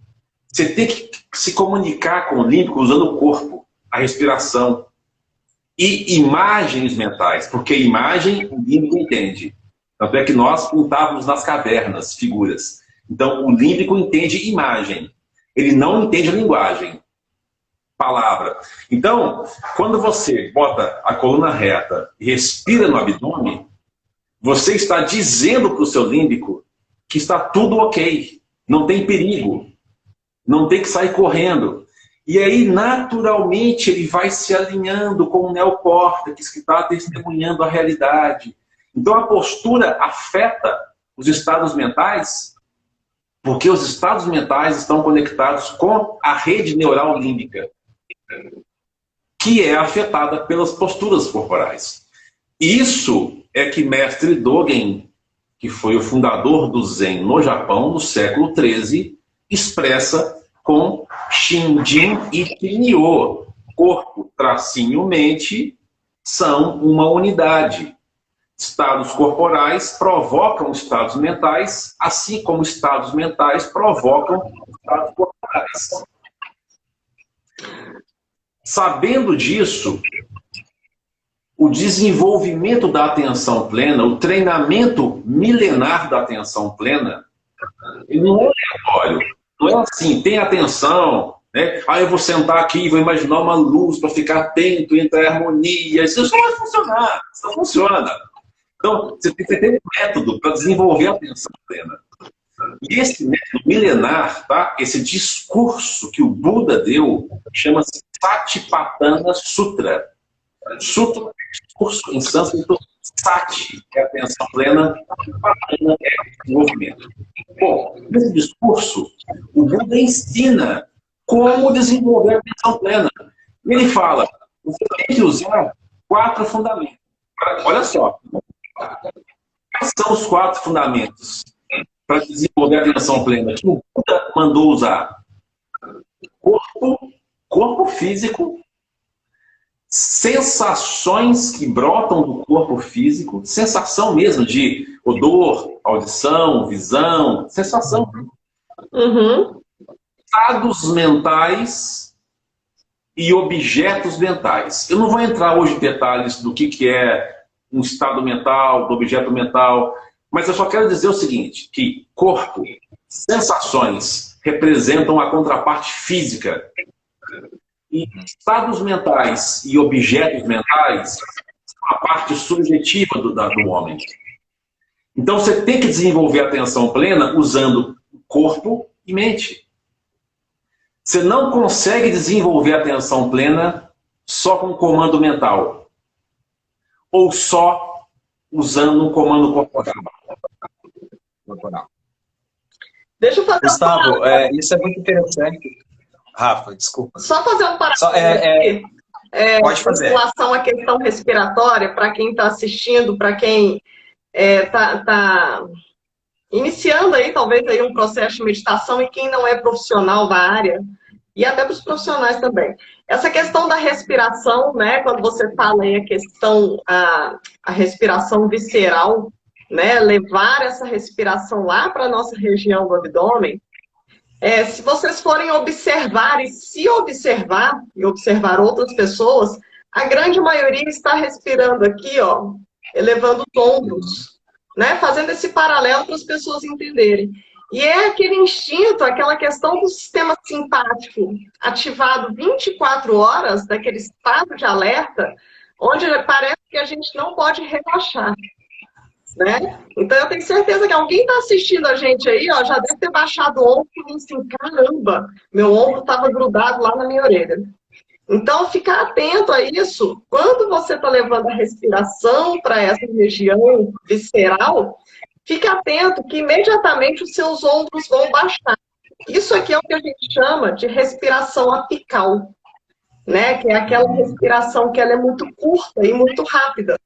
Você tem que se comunicar com o límbico usando o corpo, a respiração e imagens mentais, porque imagem o límbico entende. Tanto é que nós pintávamos nas cavernas figuras. Então, o límbico entende imagem. Ele não entende a linguagem. Palavra. Então, quando você bota a coluna reta e respira no abdômen, você está dizendo para o seu límbico que está tudo ok. Não tem perigo. Não tem que sair correndo. E aí, naturalmente, ele vai se alinhando com o neocórtex, que está testemunhando a realidade. Então, a postura afeta os estados mentais, porque os estados mentais estão conectados com a rede neural límbica, que é afetada pelas posturas corporais. Isso é que mestre Dogen, que foi o fundador do Zen no Japão, no século XIII, expressa com Shinjin e Kinyo. Corpo, tracinho, mente são uma unidade. Estados corporais provocam estados mentais, assim como estados mentais provocam estados corporais. Sabendo disso, o desenvolvimento da atenção plena, o treinamento milenar da atenção plena, ele não é aleatório. Não é assim, tem atenção, né? Eu vou sentar aqui e vou imaginar uma luz para ficar atento entre a harmonia. Isso não vai funcionar, isso não funciona. Então, você tem que ter um método para desenvolver a atenção plena. E esse método milenar, tá? Esse discurso que o Buda deu, chama-se Satipatthana Sutra. Sutra é discurso em sânscrito, Sati é atenção plena, Patthana é desenvolvimento. Bom, nesse discurso, o Buda ensina como desenvolver a atenção plena. Ele fala, você tem que usar 4 fundamentos. Olha só, quais são os 4 fundamentos para desenvolver a atenção plena que o Buda mandou usar? Corpo físico, sensações que brotam do corpo físico, sensação mesmo de odor, audição, visão, sensação. Estados mentais e objetos mentais. Eu não vou entrar hoje em detalhes do que é um estado mental, do objeto mental, mas eu só quero dizer o seguinte, que corpo, sensações representam a contraparte física. E estados mentais e objetos mentais são a parte subjetiva do homem. Então você tem que desenvolver a atenção plena usando corpo e mente. Você não consegue desenvolver a atenção plena só com comando mental. Ou só usando um comando corporal. Deixa eu fazer Gustavo, isso é muito interessante. Rafa, desculpa. Só fazer um parênteses aqui. Pode fazer. Em relação à questão respiratória, para quem está assistindo, para quem está iniciando aí, talvez, aí um processo de meditação e quem não é profissional da área, e até para os profissionais também. Essa questão da respiração, né, quando você fala aí a questão, a respiração visceral, né, levar essa respiração lá para a nossa região do abdômen, se vocês forem observar e se observar, e observar outras pessoas, a grande maioria está respirando aqui, ó, elevando os ombros, né, fazendo esse paralelo para as pessoas entenderem. E é aquele instinto, aquela questão do sistema simpático ativado 24 horas, daquele estado de alerta, onde parece que a gente não pode relaxar. Né? Então eu tenho certeza que alguém está assistindo a gente aí, ó, já deve ter baixado o ombro e falando assim, caramba, meu ombro estava grudado lá na minha orelha. Então ficar atento a isso, quando você está levando a respiração para essa região visceral, fique atento que imediatamente os seus ombros vão baixar. Isso aqui é o que a gente chama de respiração apical, né? Que é aquela respiração que ela é muito curta e muito rápida,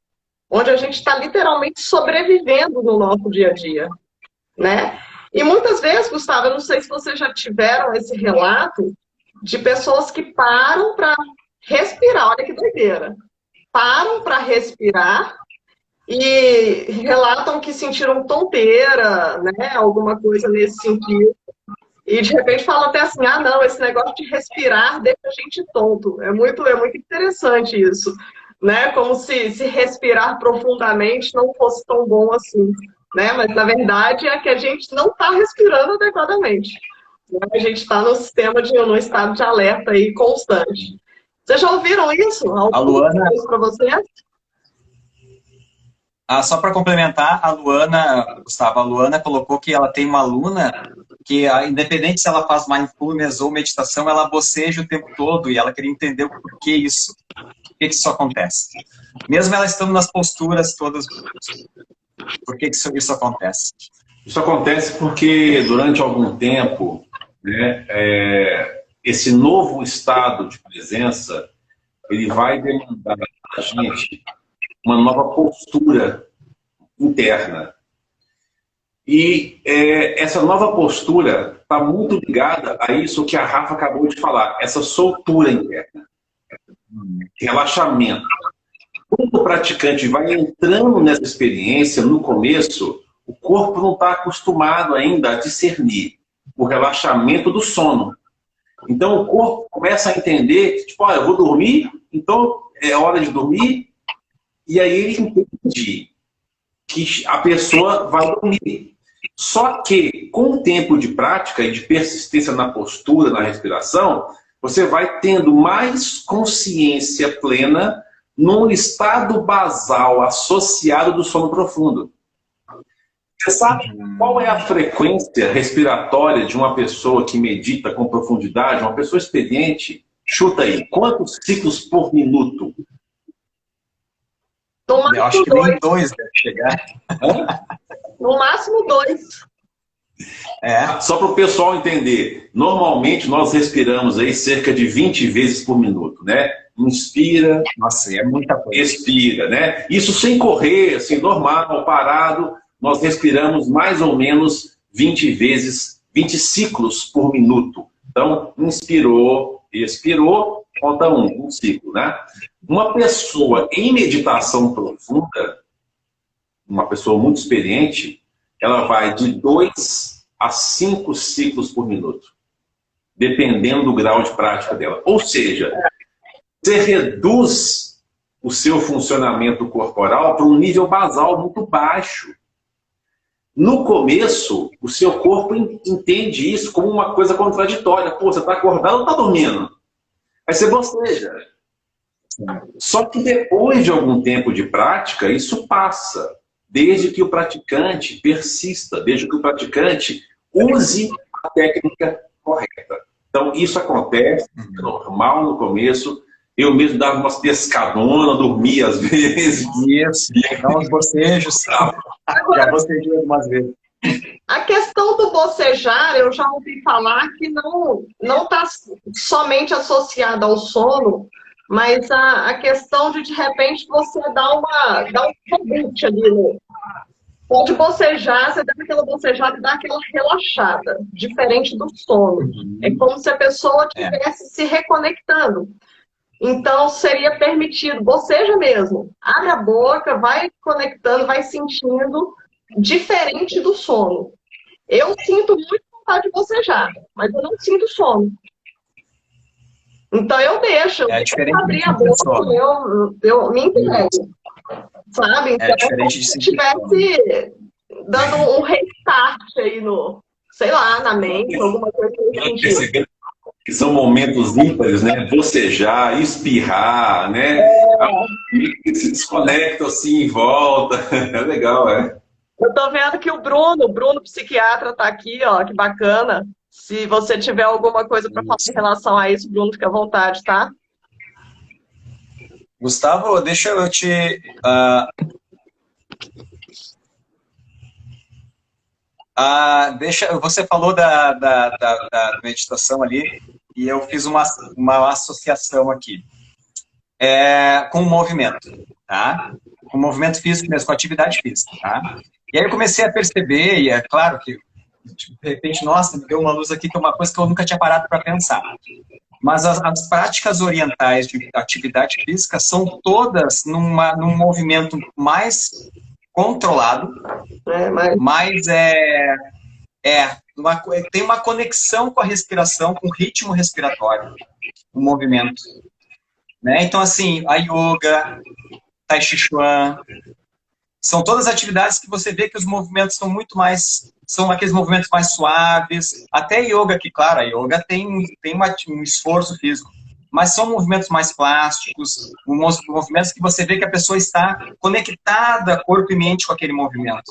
onde a gente está literalmente sobrevivendo no nosso dia a dia, né? E muitas vezes, Gustavo, eu não sei se vocês já tiveram esse relato de pessoas que param para respirar, olha que doideira, param para respirar e relatam que sentiram tonteira, né? Alguma coisa nesse sentido. E de repente falam até assim, ah não, esse negócio de respirar deixa a gente tonto. É muito interessante isso. Né? Como se respirar profundamente não fosse tão bom assim, né? Mas na verdade é que a gente não está respirando adequadamente, né? A gente está no sistema no estado de alerta aí constante. Vocês já ouviram isso? A Luana, para vocês? Só para complementar, a Luana, Gustavo, a Luana colocou que ela tem uma aluna que, independente se ela faz mindfulness ou meditação, ela boceja o tempo todo e ela queria entender o porquê isso. Por que isso acontece? Mesmo ela estando nas posturas todas, por que isso acontece? Isso acontece porque durante algum tempo, né, esse novo estado de presença, ele vai demandar da gente uma nova postura interna. E essa nova postura está muito ligada a isso que a Rafa acabou de falar, essa soltura interna. Relaxamento. Quando o praticante vai entrando nessa experiência, no começo, o corpo não está acostumado ainda a discernir o relaxamento do sono. Então o corpo começa a entender que, tipo, eu vou dormir, então é hora de dormir, e aí ele entende que a pessoa vai dormir. Só que, com o tempo de prática e de persistência na postura, na respiração, você vai tendo mais consciência plena num estado basal associado do sono profundo. Você sabe qual é a frequência respiratória de uma pessoa que medita com profundidade, uma pessoa experiente? Chuta aí, quantos ciclos por minuto? Eu acho que nem 2 deve chegar. No máximo 2. Só para o pessoal entender, normalmente nós respiramos aí cerca de 20 vezes por minuto, né? Inspira, Nossa, é muita coisa. expira, né? Isso sem correr, assim, normal, parado, nós respiramos mais ou menos 20 vezes, 20 ciclos por minuto. Então, inspirou, expirou, falta um ciclo, né? Uma pessoa em meditação profunda, uma pessoa muito experiente, ela vai de 2 a 5 ciclos por minuto, dependendo do grau de prática dela. Ou seja, você reduz o seu funcionamento corporal para um nível basal muito baixo. No começo, o seu corpo entende isso como uma coisa contraditória. Pô, você está acordado ou está dormindo? Aí você boceja. Só que depois de algum tempo de prática, isso passa. Desde que o praticante persista, desde que o praticante use a técnica correta. Então, isso acontece, é normal no começo. Eu mesmo dava umas pescadonas, dormia às vezes. Isso, dá uns bocejos. Já bocejei algumas vezes. A questão do bocejar, eu já ouvi falar que não está somente associada ao sono, mas a questão de repente, você dá um reboot ali. Pode bocejar, você dá aquela bocejada e dá aquela relaxada, diferente do sono. É como se a pessoa estivesse se reconectando. Então, seria permitido, boceja mesmo. Abre a boca, vai conectando, vai sentindo, diferente do sono. Eu sinto muito vontade de bocejar, mas eu não sinto sono. Então, eu deixo. Eu abrir a boca, eu me entrego. Sabe? Então, diferente de se estivesse dando um restart aí sei lá, na mente, alguma coisa nesse sentido. Que são momentos ímpares, né? Bocejar, espirrar, né? Se desconecta assim em volta. É legal, é. Eu tô vendo que o Bruno psiquiatra tá aqui, ó, que bacana. Se você tiver alguma coisa para falar em relação a isso, Bruno, fica à vontade, tá? Gustavo, deixa eu te... você falou da meditação ali, e eu fiz uma associação aqui com o movimento, tá? Com o movimento físico mesmo, com a atividade física, tá? E aí eu comecei a perceber, e é claro que, de repente, nossa, me deu uma luz aqui, que é uma coisa que eu nunca tinha parado para pensar. Mas as práticas orientais de atividade física são todas num movimento mais controlado, tem uma conexão com a respiração, com o ritmo respiratório, o movimento. Né? Então, assim, a yoga, tai chi chuan, são todas atividades que você vê que os movimentos são muito mais, são aqueles movimentos mais suaves. Até yoga, que claro, a yoga tem um esforço físico, mas são movimentos mais plásticos, movimentos que você vê que a pessoa está conectada, corpo e mente, com aquele movimento.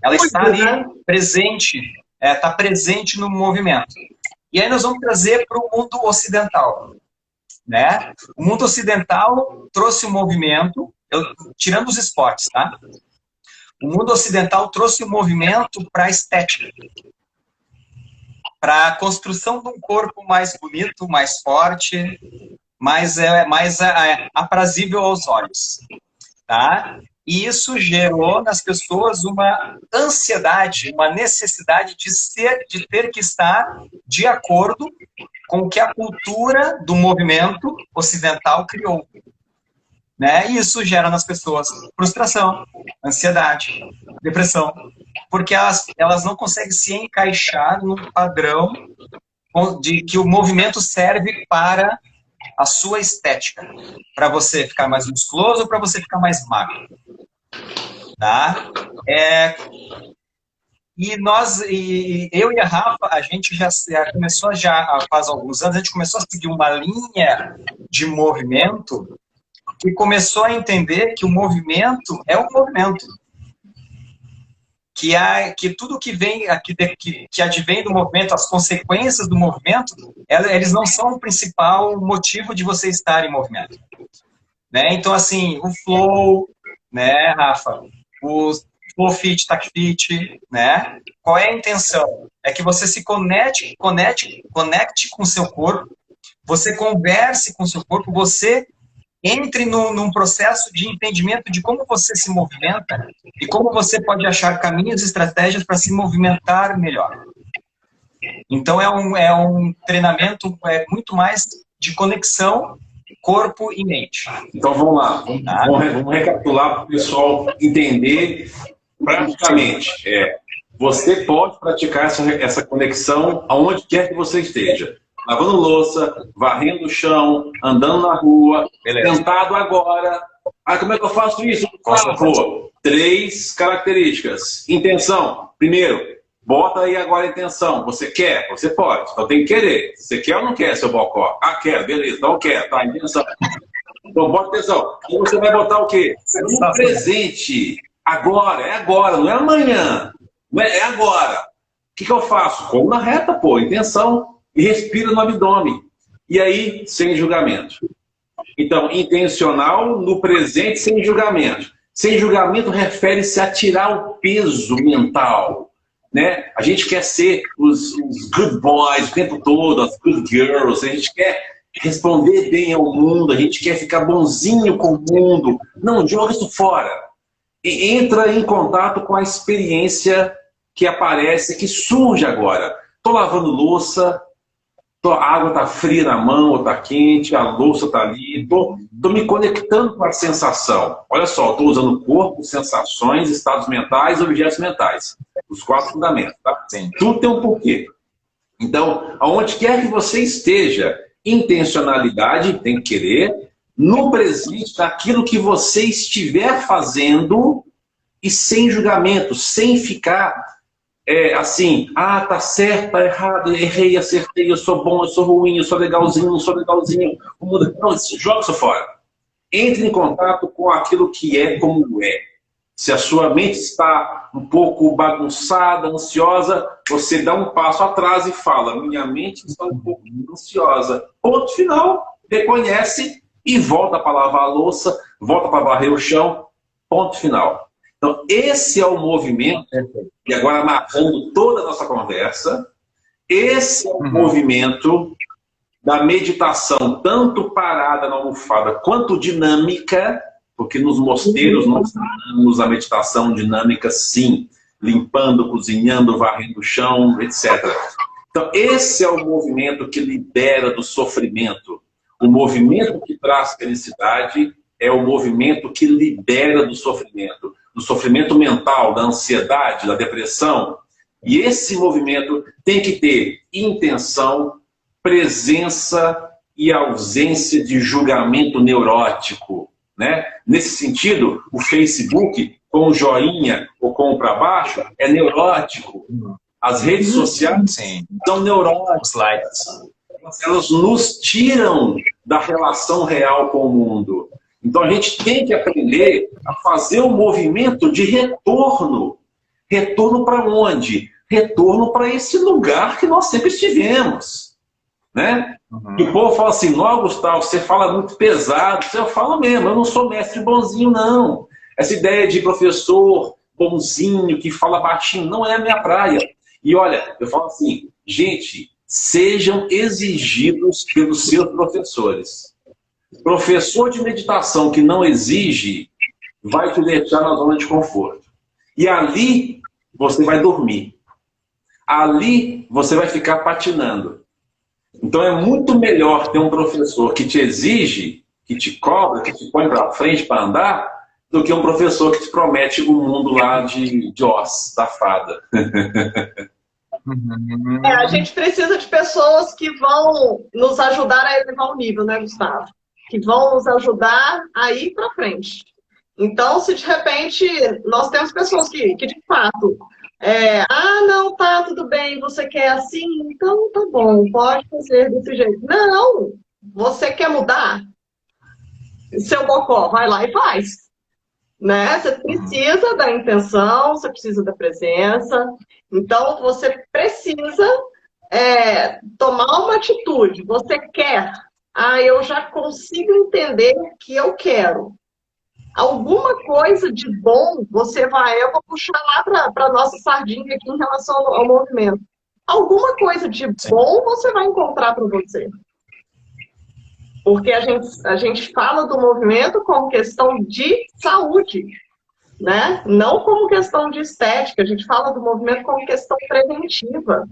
Ela está ali presente, está presente no movimento. E aí nós vamos trazer para o mundo ocidental. Né? O mundo ocidental trouxe o movimento, tirando os esportes, tá? O mundo ocidental trouxe o movimento para a estética, para a construção de um corpo mais bonito, mais forte, mais aprazível aos olhos, tá? E isso gerou nas pessoas uma ansiedade, uma necessidade de ter que estar de acordo com o que a cultura do movimento ocidental criou. Né? E isso gera nas pessoas frustração, ansiedade, depressão, porque elas não conseguem se encaixar no padrão de que o movimento serve para a sua estética, para você ficar mais musculoso ou para você ficar mais magro. Tá? Eu e a Rafa, a gente já começou faz alguns anos, a gente começou a seguir uma linha de movimento que começou a entender que o movimento é um movimento. Que tudo que vem, que advém do movimento, as consequências do movimento, eles não são o principal motivo de você estar em movimento. Né? Então, assim, o flow, né, Rafa? O flow fit, tac fit, né? Qual é a intenção? É que você se conecte com o seu corpo, você converse com o seu corpo, você entre num processo de entendimento de como você se movimenta e como você pode achar caminhos e estratégias para se movimentar melhor. Então, é um treinamento muito mais de conexão corpo e mente. Então, vamos lá. Vamos recapitular para o pessoal entender praticamente. Você pode praticar essa conexão aonde quer que você esteja. Lavando louça, varrendo o chão, andando na rua, sentado agora. Como é que eu faço isso? Pô, 3 características. Intenção. Primeiro, bota aí agora a intenção. Você quer? Você pode. Então tem que querer. Você quer ou não quer, seu bocó? Quer. Beleza. Então quer. Tá, intenção. Então bota atenção. E você vai botar o quê? No presente. Agora. É agora. Não é amanhã. É agora. O que eu faço? Coluna reta, pô. Intenção. E respira no abdômen. E aí, sem julgamento. Então, intencional no presente, sem julgamento. Sem julgamento refere-se a tirar o peso mental. Né? A gente quer ser os good boys o tempo todo, as good girls. A gente quer responder bem ao mundo. A gente quer ficar bonzinho com o mundo. Não, joga isso fora. E entra em contato com a experiência que aparece, que surge agora. Estou lavando louça. A água está fria na mão, ou está quente, a louça está ali. Estou me conectando com a sensação. Olha só, estou usando o corpo, sensações, estados mentais, objetos mentais. Os 4 fundamentos. Tá? Sim. Tudo tem um porquê. Então, aonde quer que você esteja, intencionalidade, tem que querer, no presente, naquilo que você estiver fazendo e sem julgamento, sem ficar... assim, tá certo, tá errado, errei, acertei, eu sou bom, eu sou ruim, eu sou legalzinho, não sou legalzinho. Não, joga isso fora. Entre em contato com aquilo que é como é. Se a sua mente está um pouco bagunçada, ansiosa, você dá um passo atrás e fala, minha mente está um pouco ansiosa. Ponto final, reconhece e volta para lavar a louça, volta para varrer o chão, ponto final. Então, esse é o movimento, e agora amarrando toda a nossa conversa, esse é o movimento da meditação, tanto parada na almofada, quanto dinâmica, porque nos mosteiros nós treinamos a meditação dinâmica, sim, limpando, cozinhando, varrendo o chão, etc. Então, esse é o movimento que libera do sofrimento. O movimento que traz felicidade é o movimento que libera do sofrimento mental, da ansiedade, da depressão. E esse movimento tem que ter intenção, presença e ausência de julgamento neurótico. Né? Nesse sentido, o Facebook, com o joinha ou com o para baixo, é neurótico. As redes sociais são neuróticas. Elas nos tiram da relação real com o mundo. Então a gente tem que aprender a fazer um movimento de retorno. Retorno para onde? Retorno para esse lugar que nós sempre estivemos. Né? E o povo fala assim, não, Gustavo, você fala muito pesado. Eu falo mesmo, eu não sou mestre bonzinho, não. Essa ideia de professor bonzinho, que fala baixinho, não é a minha praia. E olha, eu falo assim, gente, sejam exigidos pelos seus professores. Professor de meditação que não exige, vai te deixar na zona de conforto. E ali você vai dormir. Ali você vai ficar patinando. Então é muito melhor ter um professor que te exige, que te cobra, que te põe para frente para andar, do que um professor que te promete o mundo lá de Oz, da fada. A gente precisa de pessoas que vão nos ajudar a elevar o nível, né, Gustavo? Que vão nos ajudar a ir para frente. Então, se de repente nós temos pessoas que de fato, não, tá, tudo bem, você quer assim, então tá bom, pode fazer desse jeito. Não, você quer mudar? Seu bocó, vai lá e faz. Né? Você precisa da intenção, você precisa da presença. Então, você precisa tomar uma atitude. Você quer. Eu já consigo entender que eu quero. Alguma coisa de bom, eu vou puxar lá para a nossa sardinha aqui em relação ao movimento. Alguma coisa de bom você vai encontrar para você. Porque a gente fala do movimento como questão de saúde, né? Não como questão de estética, a gente fala do movimento como questão preventiva.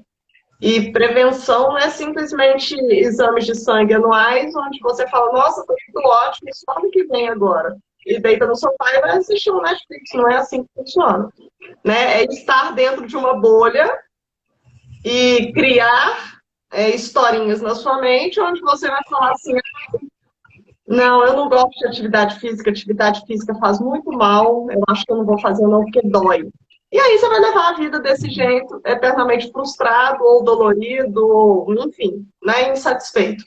E prevenção não é simplesmente exames de sangue anuais, onde você fala, nossa, tá tudo ótimo, só ano que vem agora. E deita no sofá e vai assistir um Netflix, não é assim que funciona. Né? É estar dentro de uma bolha e criar historinhas na sua mente, onde você vai falar assim, não, eu não gosto de atividade física faz muito mal, eu acho que eu não vou fazer não porque dói. E aí você vai levar a vida desse jeito, eternamente frustrado, ou dolorido, ou, enfim, né, insatisfeito.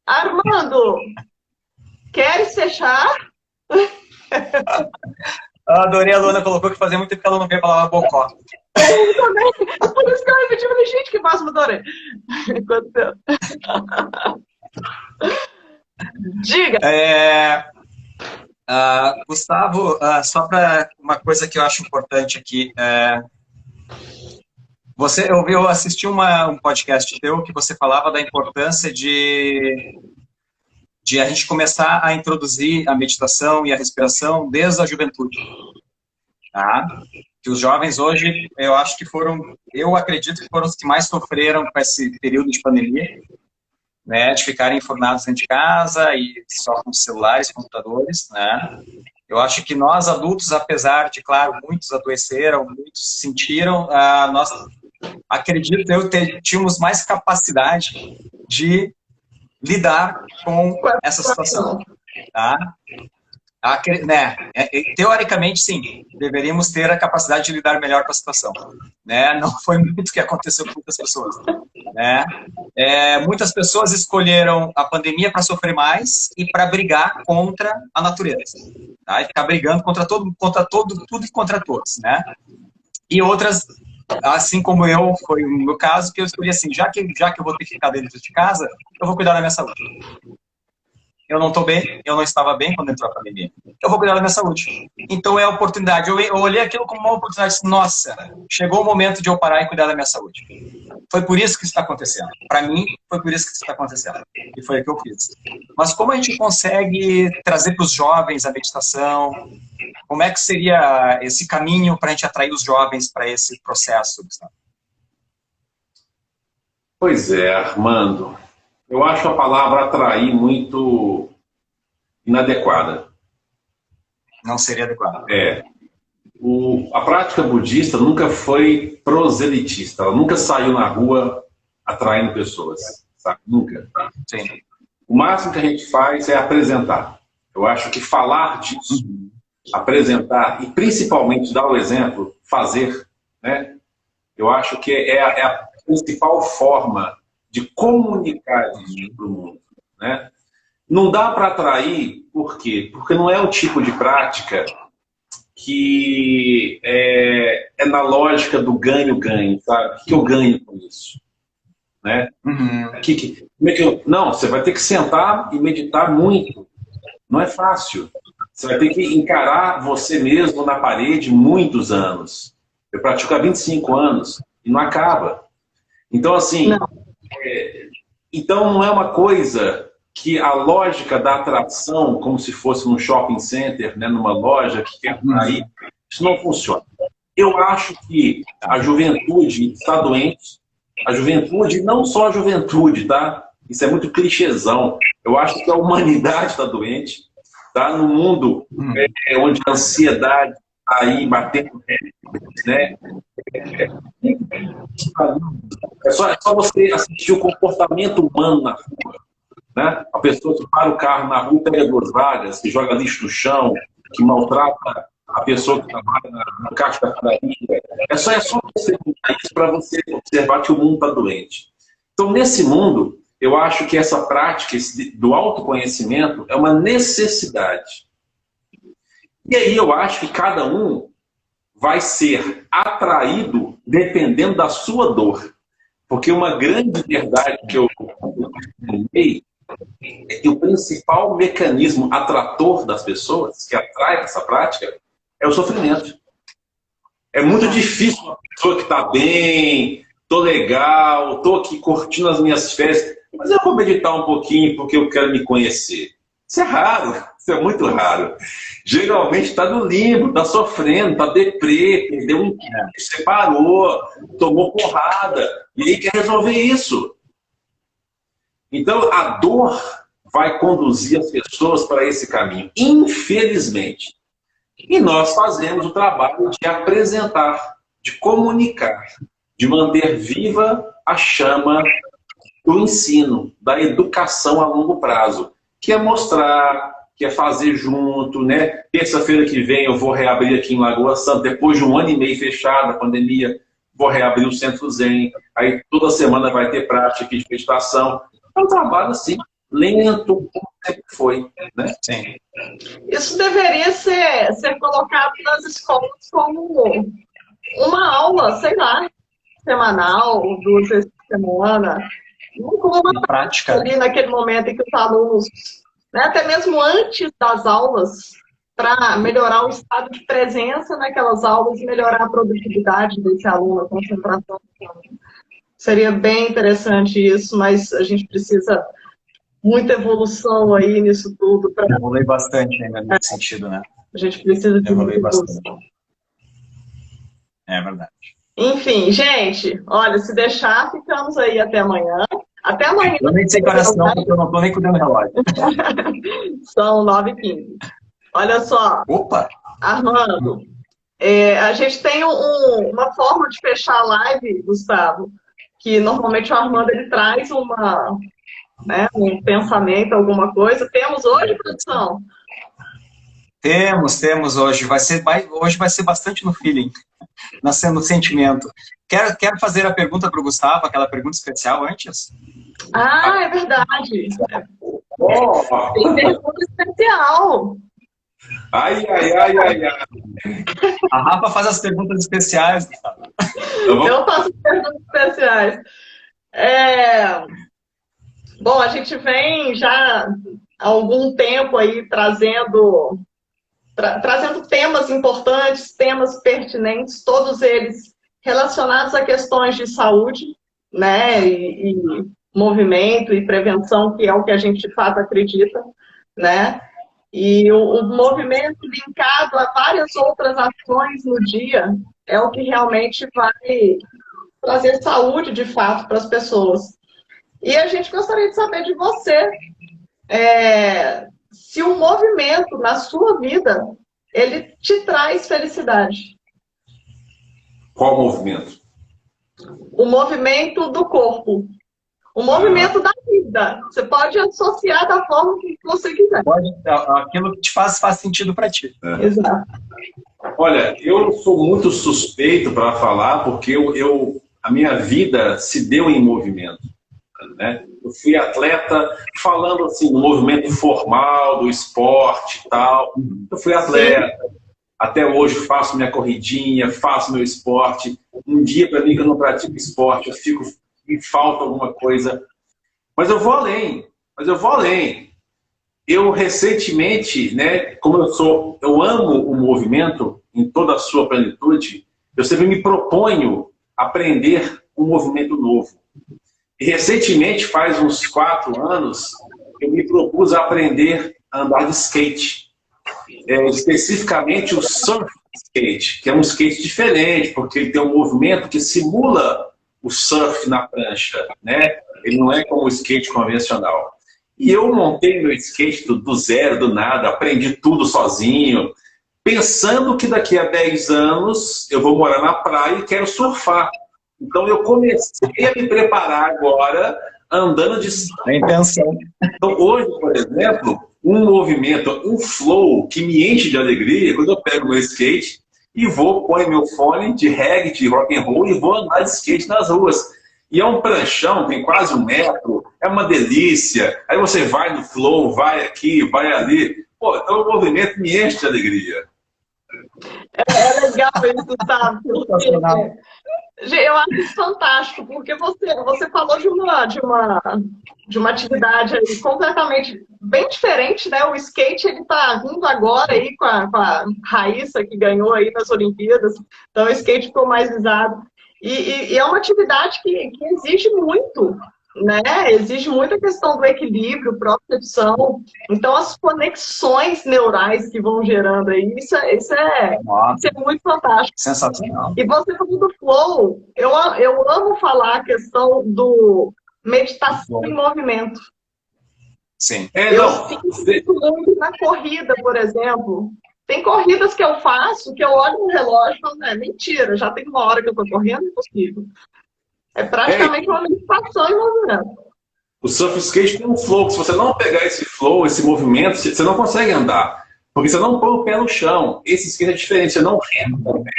Armando, queres fechar? Adorei, a Luana colocou que fazia muito tempo que ela não vê a palavra bocó. Eu também. Por isso que eu repeti, falei, gente, que máximo, adorei. Quanto tempo? Diga. Gustavo, só para uma coisa que eu acho importante aqui. Eu assisti um podcast teu que você falava da importância de a gente começar a introduzir a meditação e a respiração desde a juventude. Tá? Que os jovens hoje, eu acredito que foram os que mais sofreram com esse período de pandemia, né, de ficarem informados dentro de casa e só com celulares, computadores, né? Eu acho que nós adultos, apesar de, claro, muitos adoeceram, muitos sentiram, nós, acredito eu, tínhamos mais capacidade de lidar com essa situação, tá? Teoricamente, sim, deveríamos ter a capacidade de lidar melhor com a situação, né? Não foi muito o que aconteceu com muitas pessoas, né? Muitas pessoas escolheram a pandemia para sofrer mais e para brigar contra a natureza, tá? E ficar brigando contra tudo e contra todos, né? E outras, assim como eu, foi o meu caso, que eu escolhi assim, já que eu vou ter que ficar dentro de casa, eu vou cuidar da minha saúde. Eu não estou bem, eu não estava bem quando entrou a pandemia. Eu vou cuidar da minha saúde. Então é a oportunidade. Eu olhei aquilo como uma oportunidade. Nossa, chegou o momento de eu parar e cuidar da minha saúde. Foi por isso que isso está acontecendo. Para mim, foi por isso que isso está acontecendo. E foi o que eu fiz. Mas como a gente consegue trazer para os jovens a meditação? Como é que seria esse caminho para a gente atrair os jovens para esse processo, Gustavo? Pois é, Armando. Eu acho a palavra atrair muito inadequada. Não seria adequada. A prática budista nunca foi proselitista. Ela nunca saiu na rua atraindo pessoas. Sabe? Nunca. Sim. O máximo que a gente faz é apresentar. Eu acho que falar disso, apresentar e principalmente dar o exemplo, fazer, né? Eu acho que é a principal forma de comunicar isso para o mundo, né? Não dá para atrair, por quê? Porque não é o tipo de prática que é na lógica do ganho-ganho, sabe? O que eu ganho com isso? Né? Não, você vai ter que sentar e meditar muito. Não é fácil. Você vai ter que encarar você mesmo na parede muitos anos. Eu pratico há 25 anos e não acaba. Então, assim... Então não é uma coisa que a lógica da atração, como se fosse num shopping center, né, numa loja que quer atrair, isso não funciona. Eu acho que a juventude está doente, a juventude, não só a juventude, tá? Isso é muito clichêzão. Eu acho que a humanidade está doente, tá? No mundo onde a ansiedade está aí batendo, né? É só você assistir o comportamento humano na rua, né? A pessoa que para o carro na rua, pega duas vagas, que joga lixo no chão, que maltrata a pessoa que trabalha no caixa da padaria. É só você mudar isso para você observar que o mundo está doente. Então, nesse mundo, eu acho que essa prática do autoconhecimento é uma necessidade. E aí eu acho que cada um vai ser atraído dependendo da sua dor. Porque uma grande verdade que eu falei é que o principal mecanismo atrator das pessoas, que atrai essa prática, é o sofrimento. É muito difícil uma pessoa que está bem, tô legal, tô aqui curtindo as minhas férias. Mas eu vou meditar um pouquinho porque eu quero me conhecer. Isso é raro, isso é muito raro. Geralmente está no limbo, está sofrendo, está deprê, perdeu um emprego, separou, tomou porrada, e aí quer resolver isso. Então, a dor vai conduzir as pessoas para esse caminho, infelizmente. E nós fazemos o trabalho de apresentar, de comunicar, de manter viva a chama do ensino, da educação a longo prazo, que é mostrar, que é fazer junto, né? Terça-feira que vem eu vou reabrir aqui em Lagoa Santa, depois de 1 ano e meio fechado, a pandemia, vou reabrir o Centro Zen, aí toda semana vai ter prática aqui de meditação. É um trabalho assim, lento, como sempre foi, né? Sim. Isso deveria ser colocado nas escolas como uma aula, sei lá, semanal, 2 vezes por semana, como uma prática ali naquele momento em que os alunos, né, até mesmo antes das aulas, para melhorar o estado de presença naquelas aulas e melhorar a produtividade desse aluno, a concentração desse aluno. Seria bem interessante isso, mas a gente precisa muita evolução aí nisso tudo. Evolui bastante ainda nesse sentido, né? A gente precisa de muita evolução. É verdade. Enfim, gente, olha, se deixar, ficamos aí até amanhã. Até amanhã. Eu nem sei que horas são, porque eu não estou nem cuidando do relógio. São 9h15. Olha só. Opa! Armando, a gente tem uma forma de fechar a live, Gustavo, que normalmente o Armando ele traz um pensamento, alguma coisa. Temos hoje, produção? Temos hoje. Hoje vai ser bastante no feeling, no sentimento. Quero fazer a pergunta para o Gustavo, aquela pergunta especial antes? Ah, é verdade. Tem pergunta especial. Ai. A Rafa faz as perguntas especiais, Gustavo. Eu faço perguntas especiais. Bom, a gente vem já há algum tempo aí trazendo temas importantes, temas pertinentes, todos eles relacionados a questões de saúde, né, e movimento e prevenção, que é o que a gente de fato acredita, né, e o movimento linkado a várias outras ações no dia é o que realmente vai trazer saúde de fato para as pessoas. E a gente gostaria de saber de você, se o movimento na sua vida, ele te traz felicidade. Qual movimento? O movimento do corpo. O movimento da vida. Você pode associar da forma que você quiser. Aquilo que te faz sentido para ti. Exato. Olha, eu sou muito suspeito para falar, porque a minha vida se deu em movimento. Né? Eu fui atleta, falando assim, do movimento formal, do esporte e tal. Eu fui atleta. Sim. Até hoje faço minha corridinha, faço meu esporte. Um dia, para mim, que eu não pratico esporte, me falta alguma coisa. Mas eu vou além. Eu recentemente, né, como eu amo o movimento em toda a sua plenitude, eu sempre me proponho aprender um movimento novo. E recentemente, faz uns 4 anos, eu me propus a aprender a andar de skate. Especificamente o surf skate, que é um skate diferente, porque ele tem um movimento que simula o surf na prancha, né? Ele não é como o skate convencional. E eu montei meu skate do zero, do nada, aprendi tudo sozinho, pensando que daqui a 10 anos eu vou morar na praia e quero surfar. Então eu comecei a me preparar agora andando de surf. A intenção. Então hoje, por exemplo, um movimento, um flow que me enche de alegria quando eu pego meu skate e ponho meu fone de reggae, de rock and roll e vou andar de skate nas ruas. E é um pranchão, tem quase 1 metro, é uma delícia. Aí você vai no flow, vai aqui, vai ali. Pô, então o movimento me enche de alegria. É legal isso, tá? Eu acho isso fantástico, porque você falou de uma atividade aí completamente bem diferente, né? O skate, ele tá vindo agora aí com a Raíssa, que ganhou aí nas Olimpíadas, então o skate ficou mais visado. E é uma atividade que exige muito né? Exige muita questão do equilíbrio, propriocepção. Então, as conexões neurais que vão gerando aí, isso é muito fantástico. Sensacional. E você falou do flow, eu amo falar a questão do meditação em movimento. Sim. Eu sinto muito na corrida, por exemplo. Tem corridas que eu faço, que eu olho no relógio e falo, mentira, já tem 1 hora que eu tô correndo, é impossível. É praticamente uma meditação em movimento. O surf skate tem um flow. Se você não pegar esse flow, esse movimento, você não consegue andar. Porque você não põe o pé no chão. Esse skate é diferente, você não rema com o pé.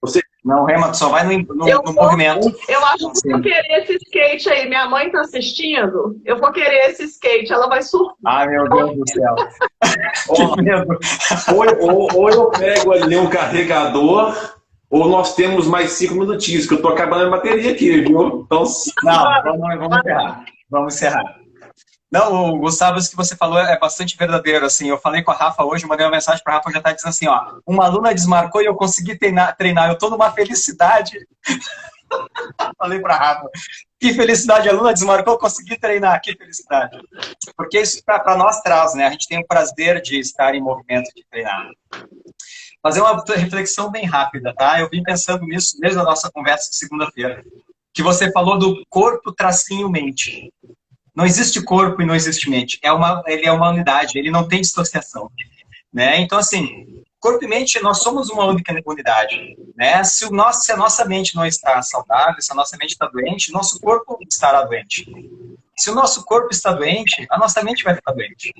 Você não rema, só vai no movimento. Eu acho que eu vou querer esse skate aí. Minha mãe tá assistindo, eu vou querer esse skate. Ela vai surfar. Ai, meu Deus do céu. Que medo. Ou eu pego ali um carregador, ou nós temos mais 5 minutinhos, que eu tô acabando a bateria aqui, viu? Então... Não, vamos encerrar. Vamos encerrar. Não, Gustavo, isso que você falou é bastante verdadeiro, assim, eu falei com a Rafa hoje, mandei uma mensagem para a Rafa, já está dizendo assim, ó, uma aluna desmarcou e eu consegui treinar, eu estou numa felicidade. Falei para a Rafa, que felicidade, a aluna desmarcou, eu consegui treinar, que felicidade. Porque isso para nós traz, né, a gente tem o prazer de estar em movimento, de treinar. Fazer uma reflexão bem rápida, tá? Eu vim pensando nisso desde a nossa conversa de segunda-feira, que você falou do corpo, tracinho, mente. Não existe corpo e não existe mente. Ele é uma unidade, ele não tem dissociação. Né? Então, assim, corpo e mente, nós somos uma única unidade. Né? Se a nossa mente não está saudável, se a nossa mente está doente, nosso corpo estará doente. Se o nosso corpo está doente, a nossa mente vai ficar doente.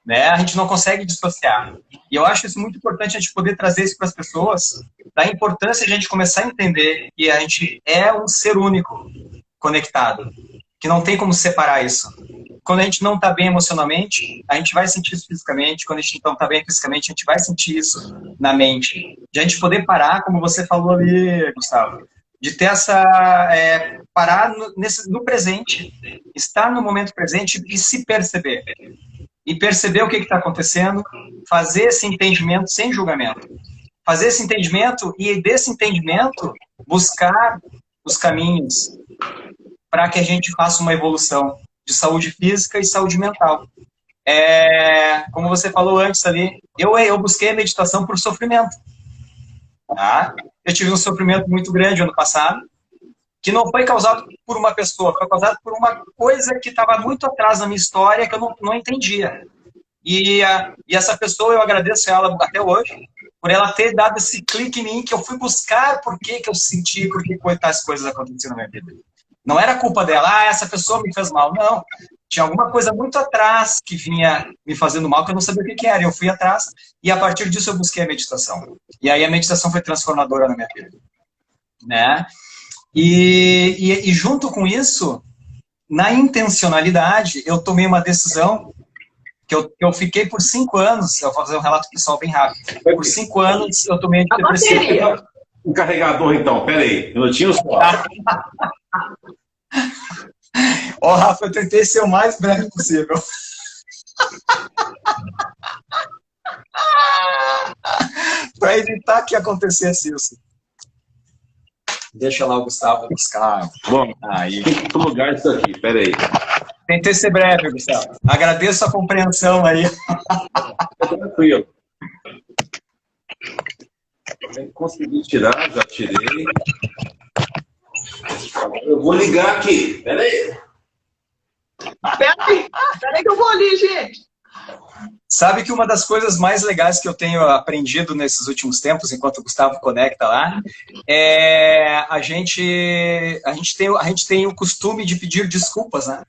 Né? A gente não consegue dissociar. E eu acho isso muito importante a gente poder trazer isso para as pessoas, da importância de a gente começar a entender que a gente é um ser único, conectado. Que não tem como separar isso. Quando a gente não está bem emocionalmente, a gente vai sentir isso fisicamente. Quando a gente não está bem fisicamente, a gente vai sentir isso na mente. De a gente poder parar, como você falou ali, Gustavo, de ter parar no presente, estar no momento presente e se perceber. E perceber o que está acontecendo, fazer esse entendimento sem julgamento. Fazer esse entendimento e desse entendimento buscar os caminhos para que a gente faça uma evolução de saúde física e saúde mental. Como você falou antes ali, eu busquei a meditação por sofrimento. Tá? Eu tive um sofrimento muito grande ano passado, que não foi causado por uma pessoa, foi causado por uma coisa que estava muito atrás na minha história que eu não entendia. E essa pessoa, eu agradeço a ela até hoje, por ela ter dado esse clique em mim, que eu fui buscar por que eu senti, por que tais coisas aconteceram na minha vida. Não era culpa dela, essa pessoa me fez mal. Não, tinha alguma coisa muito atrás que vinha me fazendo mal, que eu não sabia o que era. Eu fui atrás e a partir disso eu busquei a meditação. E aí a meditação foi transformadora na minha vida. Né? E junto com isso, na intencionalidade, eu tomei uma decisão que eu fiquei por 5 anos, eu vou fazer um relato pessoal bem rápido. Por 5 anos eu tomei antidepressivo. Um carregador, então, peraí, um minutinho só. Ó, Rafa, eu tentei ser o mais breve possível. Para evitar que acontecesse isso. Deixa lá o Gustavo buscar. Bom, aí. Tem que lugar isso aqui, peraí. Tentei ser breve, Gustavo. Agradeço a compreensão aí. Tranquilo. Consegui tirar, já tirei. Eu vou ligar aqui, peraí. Peraí que eu vou ali, gente. Sabe que uma das coisas mais legais que eu tenho aprendido nesses últimos tempos, enquanto o Gustavo conecta lá, é a gente tem o costume de pedir desculpas, né?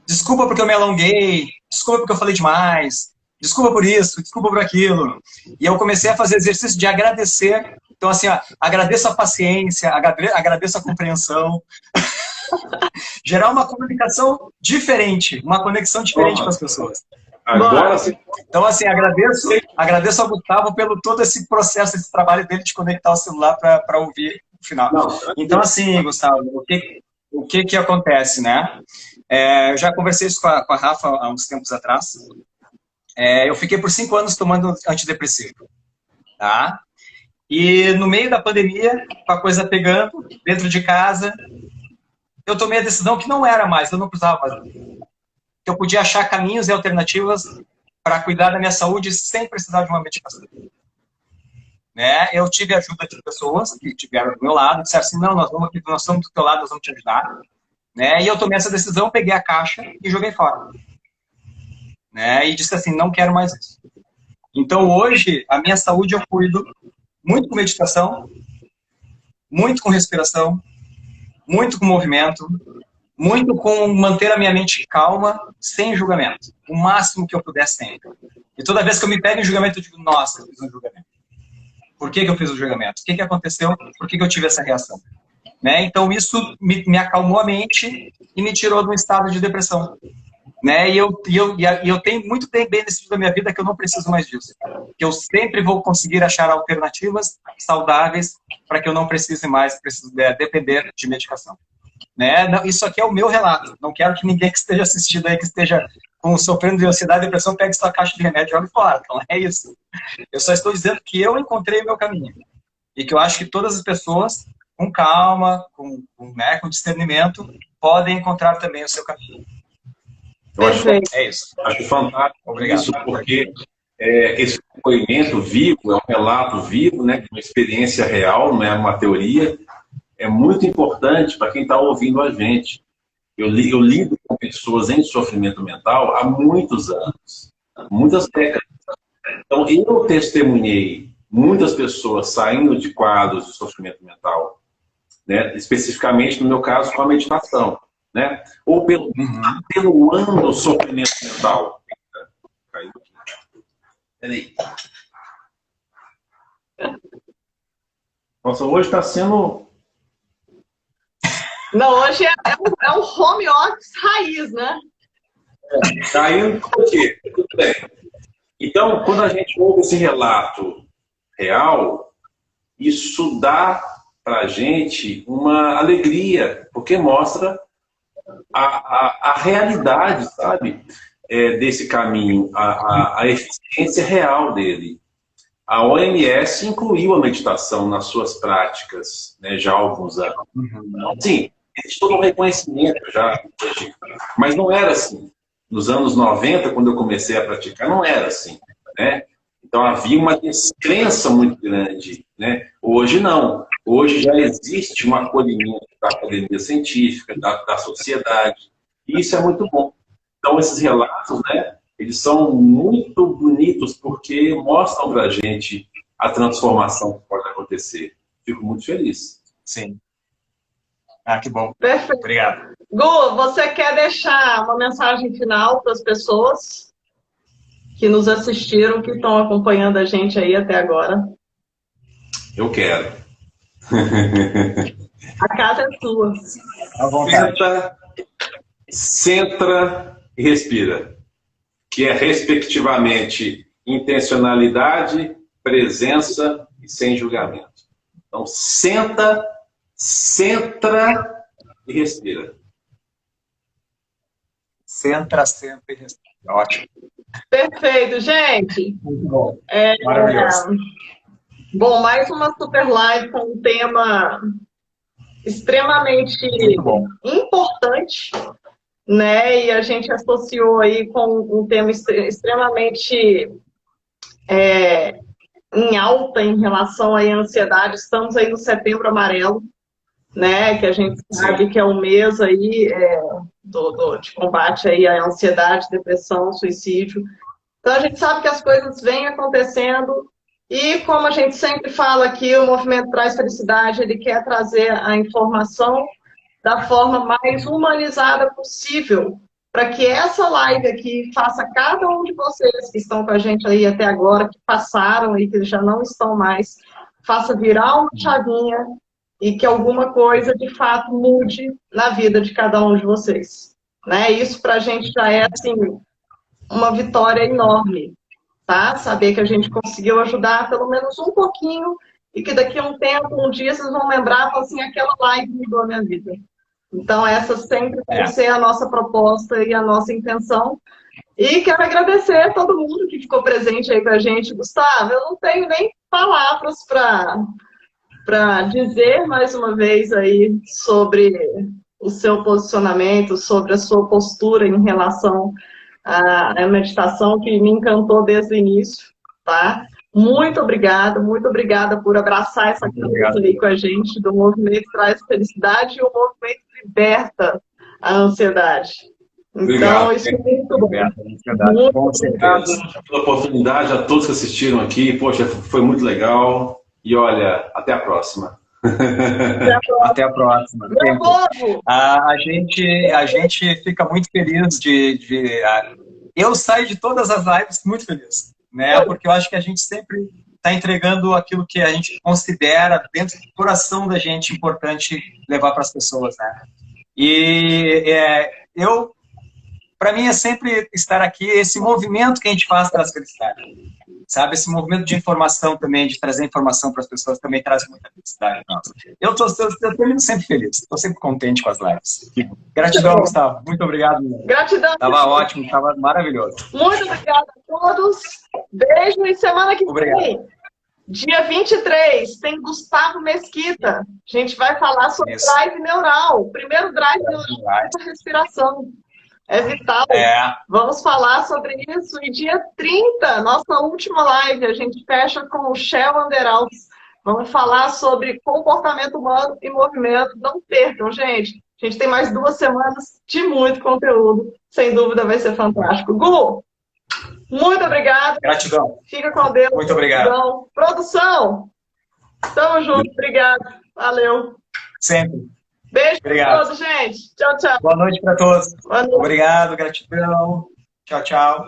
Desculpa porque eu me alonguei, desculpa porque eu falei demais, desculpa por isso, desculpa por aquilo. E eu comecei a fazer exercício de agradecer. Então, assim, ó, agradeço a paciência, agradeço a compreensão. Gerar uma comunicação diferente, uma conexão diferente com as pessoas. Agora sim. Então, assim, agradeço ao Gustavo pelo todo esse processo, esse trabalho dele de conectar o celular para ouvir o final. Então, assim, Gustavo, o que acontece, né? Eu já conversei isso com a Rafa há uns tempos atrás. Eu fiquei por 5 anos tomando antidepressivo. Tá? E no meio da pandemia, com a coisa pegando, dentro de casa, eu tomei a decisão que não era mais, eu não precisava mais. Que eu podia achar caminhos e alternativas para cuidar da minha saúde sem precisar de uma medicação. Né? Eu tive ajuda de pessoas que estiveram do meu lado, disseram assim, não, nós estamos do teu lado, nós vamos te ajudar. Né? E eu tomei essa decisão, peguei a caixa e joguei fora. Né? E disse assim, não quero mais isso. Então hoje, a minha saúde eu cuido muito com meditação, muito com respiração, muito com movimento, muito com manter a minha mente calma, sem julgamento. O máximo que eu puder sempre. E toda vez que eu me pego em julgamento, eu digo, nossa, eu fiz um julgamento. Por que eu fiz o julgamento? O que aconteceu? Por que eu tive essa reação? Né? Então isso me acalmou a mente e me tirou de um estado de depressão. Né? E eu tenho muito bem decidido da minha vida que eu não preciso mais disso. Que eu sempre vou conseguir achar alternativas saudáveis para que eu não precise mais depender de medicação. Né? Isso aqui é o meu relato. Não quero que ninguém que esteja assistindo aí, que esteja sofrendo de ansiedade e depressão, pegue sua caixa de remédio e jogue fora. Então é isso. Eu só estou dizendo que eu encontrei o meu caminho. E que eu acho que todas as pessoas, com calma, com discernimento, podem encontrar também o seu caminho. Eu acho, é isso. Acho fantástico. Obrigado. Isso, porque esse depoimento vivo, é um relato vivo, né, de uma experiência real, não é uma teoria, é muito importante para quem está ouvindo a gente. Eu lido com pessoas em sofrimento mental há muitos anos, muitas décadas. Então, eu testemunhei muitas pessoas saindo de quadros de sofrimento mental, né, especificamente, no meu caso, com a meditação. Né? Ou atenuando o sofrimento mental. Caiu aqui. Peraí. Nossa, hoje está sendo... Não, hoje é um home office raiz, né? Caindo por quê? Tudo bem. Então, quando a gente ouve esse relato real, isso dá para a gente uma alegria, porque mostra a realidade, sabe, desse caminho, a eficiência real dele. A OMS incluiu a meditação nas suas práticas, né, já há alguns anos. Então, sim, existe todo um reconhecimento já, mas não era assim. Nos anos 90, quando eu comecei a praticar, não era assim, né? Então havia uma descrença muito grande, né? Hoje não. Hoje já existe um acolhimento da academia científica, da sociedade. E isso é muito bom. Então esses relatos, né, eles são muito bonitos porque mostram para a gente a transformação que pode acontecer. Fico muito feliz. Sim. Ah, que bom. Perfeito. Obrigado. Gu, você quer deixar uma mensagem final para as pessoas que nos assistiram, que estão acompanhando a gente aí até agora? Eu quero. A casa é sua. Senta e respira. Que é, respectivamente, intencionalidade, presença e sem julgamento. Então, senta, centra e respira. Centra, sempre e respira. Ótimo. Perfeito, gente. Muito bom. Maravilhoso. Bom, mais uma super live com um tema extremamente importante, né? E a gente associou aí com um tema extremamente em alta em relação à ansiedade. Estamos aí no Setembro Amarelo, né? Que a gente sabe que é um mês aí de combate aí à ansiedade, depressão, suicídio. Então a gente sabe que as coisas vêm acontecendo. E como a gente sempre fala aqui, o Movimento Traz Felicidade, ele quer trazer a informação da forma mais humanizada possível, para que essa live aqui faça cada um de vocês que estão com a gente aí até agora, que passaram e que já não estão mais, faça virar uma chavinha e que alguma coisa, de fato, mude na vida de cada um de vocês. Né? Isso para a gente já é, assim, uma vitória enorme. Tá? Saber que a gente conseguiu ajudar pelo menos um pouquinho e que daqui a um tempo, um dia, vocês vão lembrar, assim, aquela live mudou a minha vida. Então, essa sempre vai ser a nossa proposta e a nossa intenção. E quero agradecer a todo mundo que ficou presente aí com a gente. Gustavo, eu não tenho nem palavras para dizer mais uma vez aí sobre o seu posicionamento, sobre a sua postura em relação à meditação, que me encantou desde o início, tá? Muito obrigada por abraçar essa causa aí com a gente, do movimento que traz felicidade e o movimento que liberta a ansiedade. Então, Obrigado. isso é muito bom. Muito com certeza. Pela oportunidade, a todos que assistiram aqui, poxa, foi muito legal. E olha, até a próxima. Até a próxima. Meu povo! A gente fica muito feliz eu saio de todas as lives muito feliz, né? Porque eu acho que a gente sempre está entregando aquilo que a gente considera dentro do coração da gente importante levar para as pessoas, né? E para mim é sempre estar aqui, esse movimento que a gente faz traz felicidade. Sabe, esse movimento de informação também, de trazer informação para as pessoas também traz muita felicidade. Eu termino sempre feliz, estou sempre contente com as lives. Gratidão, Gustavo. Muito obrigado. Gratidão. Estava ótimo, estava maravilhoso. Muito obrigada a todos. Beijo e semana que vem. Dia 23, tem Gustavo Mesquita. A gente vai falar sobre drive neural. O primeiro drive neural é a respiração. É vital. Vamos falar sobre isso. E dia 30, nossa última live, a gente fecha com o Shell Underalps. Vamos falar sobre comportamento humano e movimento. Não percam, gente. A gente tem mais 2 semanas de muito conteúdo. Sem dúvida vai ser fantástico. Gu, muito obrigada. Gratidão. Fica com Deus. Muito obrigado. Gratidão. Produção, tamo junto. Obrigado. Valeu. Sempre. Beijo para todos, gente. Tchau, tchau. Boa noite para todos. Boa noite. Obrigado, gratidão. Tchau, tchau.